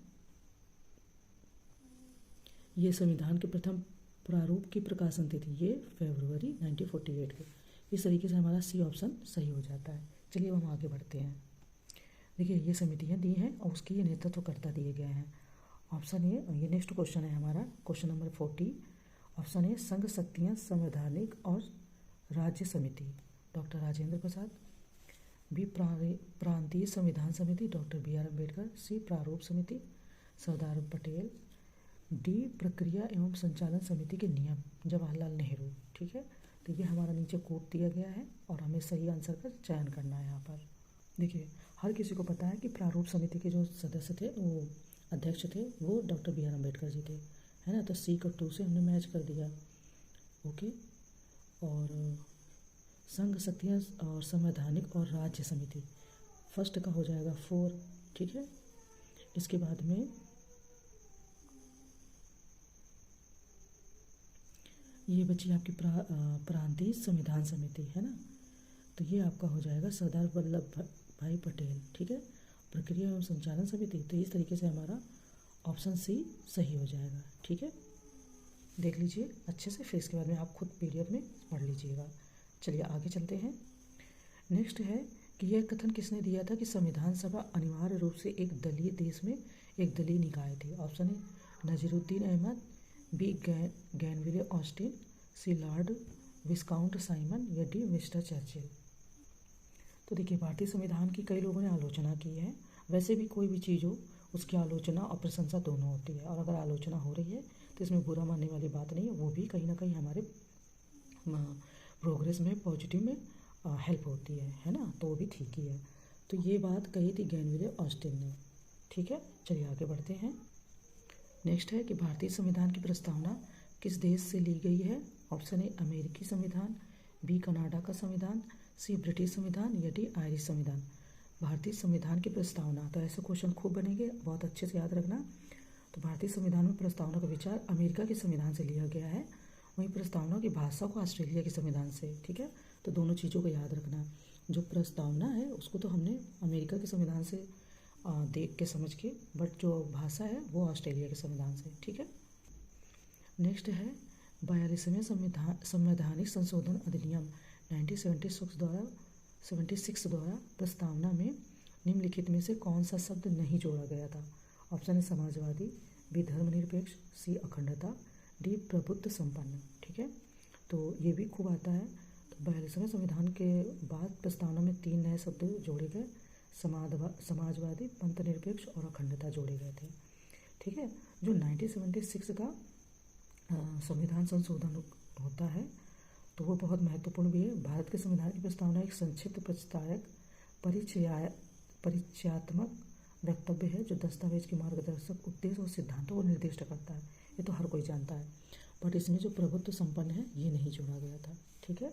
S1: ये संविधान के प्रथम प्रारूप की प्रकाशन तिथि ये फरवरी 1948 के। इस तरीके से हमारा सी ऑप्शन सही हो जाता है। चलिए हम आगे बढ़ते हैं। देखिए ये समितियाँ दी हैं और उसके ये नेतृत्वकर्ता दिए गए हैं। ऑप्शन ये नेक्स्ट क्वेश्चन है हमारा, क्वेश्चन नंबर 40। ऑप्शन ए संघ शक्तियाँ संवैधानिक और राज्य समिति, डॉक्टर राजेंद्र प्रसाद। बी प्रांतीय संविधान समिति, डॉक्टर बी आर अम्बेडकर। सी प्रारूप समिति, सरदार पटेल। डी प्रक्रिया एवं संचालन समिति के नियम, जवाहरलाल नेहरू। ठीक है, तो ये हमारा नीचे कोड दिया गया है और हमें सही आंसर का चयन करना है यहाँ पर। देखिए हर किसी को पता है कि प्रारूप समिति के जो सदस्य थे, वो अध्यक्ष थे, वो doctor B are Ambedkar ji थे, है ना। तो सी को 2 से हमने मैच कर दिया। ओके, और संघ शक्तियाँ और संवैधानिक और राज्य समिति, फर्स्ट का हो जाएगा 4। ठीक है, इसके बाद में ये बची आपकी प्रांतीय संविधान समिति, है ना। तो ये आपका हो जाएगा सरदार वल्लभ भाई पटेल। ठीक है, प्रक्रिया एवं संचालन समिति। तो इस तरीके से हमारा ऑप्शन सी सही हो जाएगा। ठीक है, देख लीजिए अच्छे से, फिर इसके बाद में आप खुद पीडीएफ में पढ़ लीजिएगा। चलिए आगे चलते हैं। नेक्स्ट है कि यह कथन किसने दिया था कि संविधान सभा अनिवार्य रूप से एक दलीय देश में एक दलीय निकाय थी। Option A Naziruddin Ahmed, B Granville Austin, C lord viscount Simon, या डी मिस्टर चर्चिल। तो देखिए भारतीय संविधान की कई लोगों ने आलोचना की है। वैसे भी कोई भी चीज़ हो उसकी आलोचना और प्रशंसा दोनों होती है, और अगर आलोचना हो रही है तो इसमें बुरा मानने वाली बात नहीं है, वो भी कहीं ना कहीं हमारे प्रोग्रेस में, पॉजिटिव में हेल्प होती है ना, तो वो भी ठीक ही है। तो ये बात कही थी गैनविले ऑस्टिन ने। ठीक है, चलिए आगे बढ़ते हैं। नेक्स्ट है कि भारतीय संविधान की प्रस्तावना किस देश से ली गई है। ऑप्शन ए अमेरिकी संविधान, बी कनाडा का संविधान, सी ब्रिटिश संविधान, या डी आयरिश संविधान। भारतीय संविधान की प्रस्तावना, तो ऐसे क्वेश्चन खूब बनेंगे, बहुत अच्छे से याद रखना। तो भारतीय संविधान में प्रस्तावना का विचार अमेरिका के संविधान से लिया गया है, वहीं प्रस्तावना की भाषा को ऑस्ट्रेलिया के संविधान से। ठीक है, तो दोनों चीज़ों को याद रखना। जो प्रस्तावना है उसको तो हमने अमेरिका के संविधान से देख के समझ के, बट जो भाषा है वो ऑस्ट्रेलिया के संविधान से। ठीक है, नेक्स्ट है 42वें संवैधानिक संशोधन अधिनियम 1976 द्वारा प्रस्तावना में निम्नलिखित में से कौन सा शब्द नहीं जोड़ा गया था। ऑप्शन है समाजवादी, बी धर्मनिरपेक्ष, सी अखंडता, डी प्रभुत्व संपन्न। ठीक है, तो ये भी खूब आता है। तो 42वें संविधान के बाद प्रस्तावना में 3 नए शब्द जोड़े गए, समाजवादी, पंथनिरपेक्ष और अखंडता जोड़े गए थे। ठीक है, जो 1976 का संविधान संशोधन होता है तो वो बहुत महत्वपूर्ण भी है। भारत के संविधान की प्रस्तावना एक संक्षिप्त प्रस्तावक परिचयात्मक वक्तव्य है जो दस्तावेज के मार्गदर्शक उद्देश्य और सिद्धांतों को निर्दिष्ट करता है। ये तो हर कोई जानता है, बट इसमें जो प्रभुत्व संपन्न है ये नहीं जोड़ा गया था। ठीक है,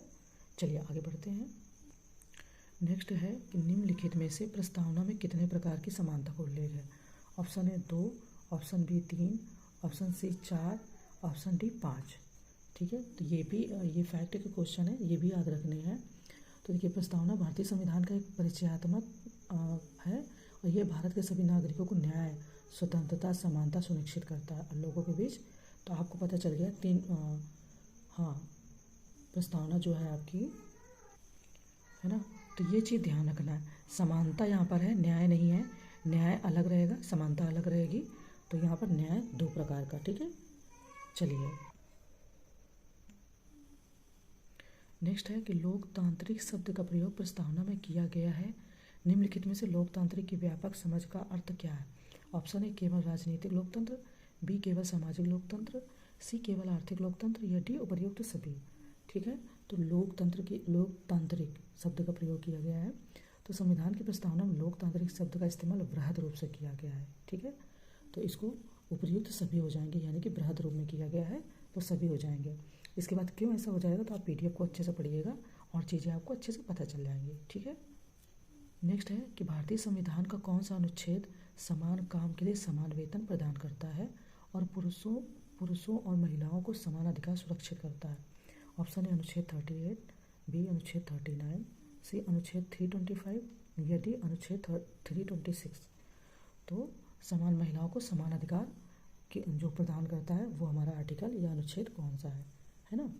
S1: चलिए आगे बढ़ते हैं। नेक्स्ट है कि निम्नलिखित में से प्रस्तावना में कितने प्रकार की समानता का उल्लेख है। Option A 2, option B 3, option C 4, option D 5। ठीक है, तो ये फैक्ट के क्वेश्चन है, ये भी याद रखने हैं। तो देखिए प्रस्तावना भारतीय संविधान का एक परिचयात्मक है और यह भारत के सभी नागरिकों को न्याय, स्वतंत्रता, समानता सुनिश्चित करता है लोगों के बीच। तो आपको पता चल गया 3 प्रस्तावना जो है आपकी, है ना। तो ये चीज़ ध्यान रखना है, समानता यहाँ पर है, न्याय नहीं है। न्याय अलग रहेगा, समानता अलग रहेगी। तो यहाँ पर न्याय 2 प्रकार का। ठीक है, चलिए नेक्स्ट है कि लोकतांत्रिक शब्द का प्रयोग प्रस्तावना में किया गया है। निम्नलिखित में से लोकतांत्रिक की व्यापक समझ का अर्थ क्या है। ऑप्शन ए केवल राजनीतिक लोकतंत्र, बी केवल सामाजिक लोकतंत्र, सी केवल आर्थिक लोकतंत्र, या डी उपर्युक्त सभी। ठीक है, तो लोकतांत्रिक शब्द का प्रयोग किया गया है। तो संविधान की प्रस्तावना में लोकतांत्रिक शब्द का इस्तेमाल वृहद रूप से किया गया है। ठीक है, तो इसको उपर्युक्त सभी हो जाएंगे, यानी कि वृहद रूप में किया गया है तो सभी हो जाएंगे। इसके बाद क्यों ऐसा हो जाएगा, तो आप पीडीएफ को अच्छे से पढ़िएगा और चीज़ें आपको अच्छे से पता चल जाएंगी। ठीक है, नेक्स्ट है कि भारतीय संविधान का कौन सा अनुच्छेद समान काम के लिए समान वेतन प्रदान करता है और पुरुषों और महिलाओं को समान अधिकार सुरक्षित करता है। ऑप्शन ए अनुच्छेद 38, बी अनुच्छेद 39, सी अनुच्छेद 325, या डी अनुच्छेद 326। तो समान महिलाओं को समान अधिकार कि जो प्रदान करता है वो हमारा आर्टिकल या अनुच्छेद कौन सा है ना।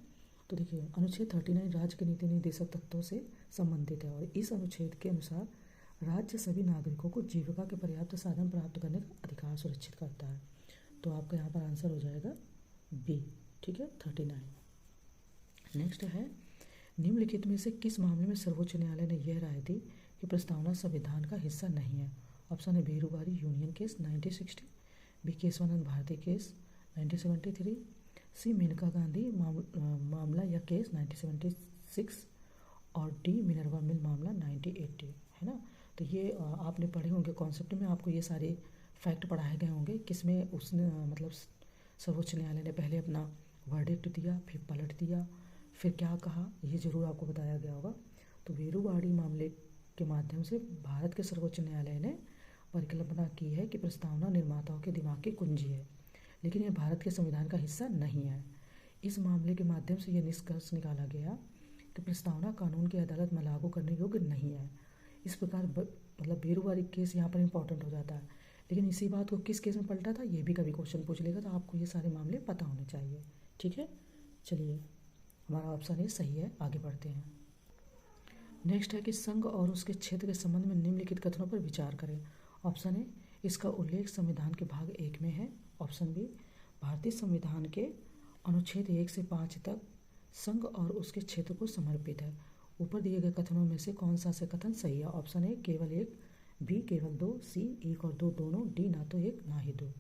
S1: तो देखिए अनुच्छेद 39 राज्य के नीति निर्देशक तत्वों से संबंधित है और इस अनुच्छेद के अनुसार राज्य सभी नागरिकों को जीविका के पर्याप्त साधन प्राप्त करने का अधिकार सुरक्षित करता है। तो आपका यहाँ पर आंसर हो जाएगा बी, ठीक है, 39। नेक्स्ट है, निम्नलिखित में से किस मामले में सर्वोच्च न्यायालय ने यह राय दी कि प्रस्तावना संविधान का हिस्सा नहीं है। ऑप्शन है Berubari union case 1960, B Kesavananda Bharati case 1973, C Maneka Gandhi मामला या केस 1976 और डी मिनर्वा मिल मामला 1980, है ना। तो ये आपने पढ़े होंगे कॉन्सेप्ट में, आपको ये सारे फैक्ट पढ़ाए गए होंगे किसमें उसने मतलब सर्वोच्च न्यायालय ने पहले अपना वर्डिक्ट दिया, फिर पलट दिया, फिर क्या कहा, ये जरूर आपको बताया गया होगा। तो वीरूवाड़ी मामले के माध्यम से भारत के सर्वोच्च न्यायालय ने परिकल्पना की है कि प्रस्तावना निर्माताओं के दिमाग की कुंजी है, लेकिन यह भारत के संविधान का हिस्सा नहीं है। इस मामले के माध्यम से यह निष्कर्ष निकाला गया कि प्रस्तावना कानून की अदालत में लागू करने योग्य नहीं है। इस प्रकार मतलब बीरूवाड़ी केस यहाँ पर इंपॉर्टेंट हो जाता है, लेकिन इसी बात को किस केस में पलटा था ये भी कभी क्वेश्चन पूछ लेगा, तो आपको ये सारे मामले पता होने चाहिए, ठीक है। चलिए हमारा ऑप्शन ए सही है, आगे बढ़ते हैं। नेक्स्ट है कि संघ और उसके क्षेत्र के संबंध में निम्नलिखित कथनों पर विचार करें। ऑप्शन ए, इसका उल्लेख संविधान के भाग 1 में है। ऑप्शन बी, भारतीय संविधान के अनुच्छेद 1 से 5 तक संघ और उसके क्षेत्र को समर्पित है। ऊपर दिए गए कथनों में से कौन सा से कथन सही है। ऑप्शन ए केवल 1, बी केवल 2, सी 1 और 2 दोनों, डी ना तो 1 ना ही 2।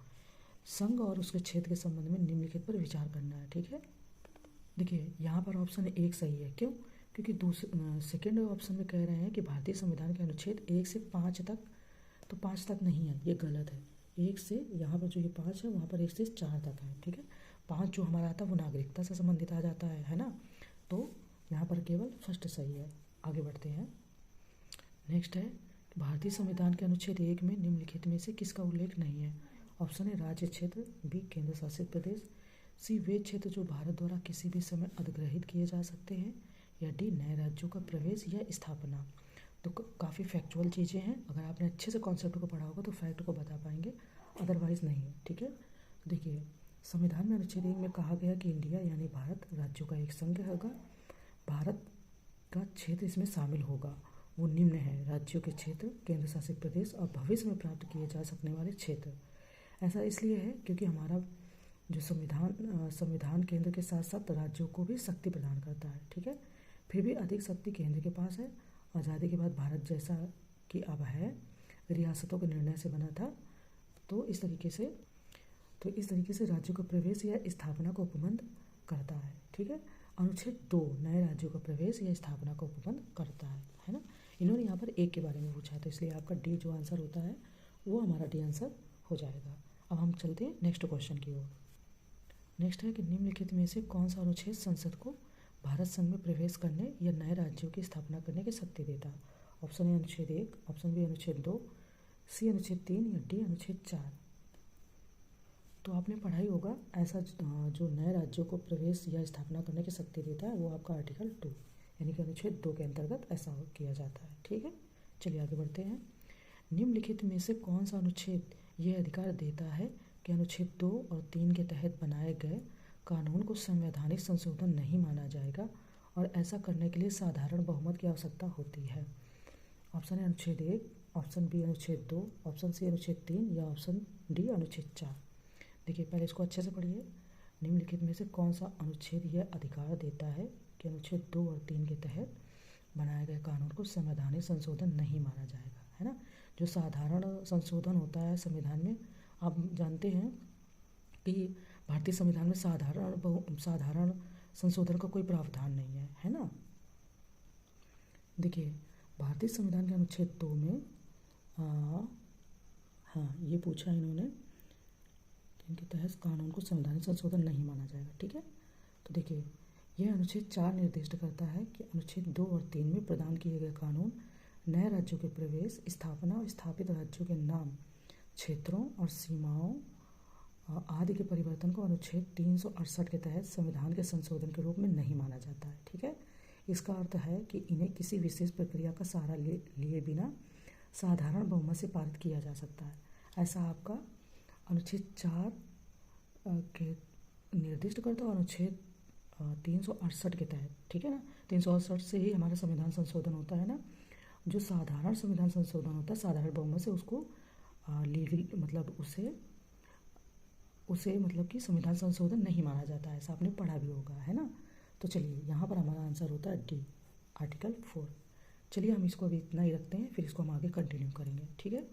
S1: संघ और उसके क्षेत्र के संबंध में निम्नलिखित पर विचार करना है, ठीक है। देखिए यहाँ पर ऑप्शन 1 सही है, क्यों? क्योंकि सेकेंड ऑप्शन में कह रहे हैं कि भारतीय संविधान के अनुच्छेद 1 से 5 तक, तो 5 तक नहीं है, ये गलत है। 1 से यहाँ पर जो ये 5 है वहाँ पर 1 से 4 तक है, ठीक है। 5 जो हमारा आता है वो नागरिकता से संबंधित आ जाता है ना। तो यहाँ पर केवल फर्स्ट सही है। आगे बढ़ते हैं। नेक्स्ट है, भारतीय संविधान के अनुच्छेद 1 में निम्नलिखित में से किसका उल्लेख नहीं है। ऑप्शन है राज्य क्षेत्र, बी केंद्र शासित प्रदेश, सी वे क्षेत्र जो भारत द्वारा किसी भी समय अधिग्रहित किए जा सकते हैं, या डी नए राज्यों का प्रवेश या स्थापना। तो काफ़ी फैक्चुअल चीज़ें हैं, अगर आपने अच्छे से कॉन्सेप्ट को पढ़ा होगा तो फैक्ट को बता पाएंगे, अदरवाइज नहीं है, ठीक है। देखिए संविधान में अनुच्छेद 1 में कहा गया कि इंडिया यानी भारत राज्यों का एक संघ होगा, भारत का क्षेत्र इसमें शामिल होगा। वो निम्न है राज्यों के क्षेत्र, केंद्र शासित प्रदेश और भविष्य में प्राप्त किए जा सकने वाले क्षेत्र। ऐसा इसलिए है क्योंकि हमारा जो संविधान केंद्र के साथ साथ राज्यों को भी शक्ति प्रदान करता है, ठीक है। फिर भी अधिक शक्ति केंद्र के पास है। आज़ादी के बाद भारत जैसा कि अब है रियासतों के निर्णय से बना था, तो इस तरीके से राज्यों का प्रवेश या स्थापना को उपबंध करता है, ठीक है। अनुच्छेद 2 नए राज्यों का प्रवेश या स्थापना को उपबंध करता है ना। इन्होंने यहाँ पर 1 के बारे में पूछा, तो इसलिए आपका डी जो आंसर होता है वो हमारा डी आंसर हो जाएगा। अब हम चलते हैं नेक्स्ट क्वेश्चन की ओर। नेक्स्ट है कि निम्नलिखित में से कौन सा अनुच्छेद संसद को भारत संघ में प्रवेश करने या नए राज्यों की स्थापना करने की शक्ति देता है। ऑप्शन ए अनुच्छेद 1, ऑप्शन बी अनुच्छेद 2, सी अनुच्छेद 3 या डी अनुच्छेद 4। तो आपने पढ़ाई होगा ऐसा जो नए राज्यों को प्रवेश या स्थापना करने की शक्ति देता है वो आपका आर्टिकल 2 यानी कि अनुच्छेद 2 के अंतर्गत ऐसा किया जाता है, ठीक है। चलिए आगे बढ़ते हैं। निम्नलिखित में से कौन सा अनुच्छेद यह अधिकार देता है कि अनुच्छेद 2 और 3 के तहत बनाए गए कानून को संवैधानिक संशोधन नहीं माना जाएगा और ऐसा करने के लिए साधारण बहुमत की आवश्यकता होती है। ऑप्शन है अनुच्छेद 1, ऑप्शन बी अनुच्छेद 2, ऑप्शन सी अनुच्छेद 3 या ऑप्शन डी अनुच्छेद 4। देखिए पहले इसको अच्छे से पढ़िए। निम्नलिखित में से कौन सा अनुच्छेद यह अधिकार देता है कि अनुच्छेद 2 और 3 के तहत बनाए गए कानून को संवैधानिक संशोधन नहीं माना जाएगा, है ना। जो साधारण संशोधन होता है संविधान में, आप जानते हैं कि भारतीय संविधान में साधारण संशोधन का कोई प्रावधान नहीं है ना। देखिए भारतीय संविधान के अनुच्छेद 2 में हाँ ये पूछा इन्होंने, इनके तहत कानून को संवैधानिक संशोधन नहीं माना जाएगा, ठीक है। तो देखिए यह अनुच्छेद 4 निर्दिष्ट करता है कि अनुच्छेद 2 और 3 में प्रदान किए गए कानून नए राज्यों के प्रवेश, स्थापना और स्थापित राज्यों के नाम, क्षेत्रों और सीमाओं आदि के परिवर्तन को अनुच्छेद 368 के तहत संविधान के संशोधन के रूप में नहीं माना जाता है, ठीक है। इसका अर्थ है कि इन्हें किसी विशेष प्रक्रिया का सहारा लिए बिना साधारण बहुमत से पारित किया जा सकता है। ऐसा आपका अनुच्छेद 4 के निर्दिष्ट करता है, अनुच्छेद 368 के तहत, ठीक है ना। 368 से ही हमारा संविधान संशोधन होता है ना। जो साधारण संविधान संशोधन होता है साधारण बहुमत से, उसको लीगल मतलब उसे मतलब कि संविधान संशोधन नहीं माना जाता है, ऐसा आपने पढ़ा भी होगा, है ना। तो चलिए यहाँ पर हमारा आंसर होता है डी, आर्टिकल 4। चलिए हम इसको अभी इतना ही रखते हैं, फिर इसको हम आगे कंटिन्यू करेंगे, ठीक है।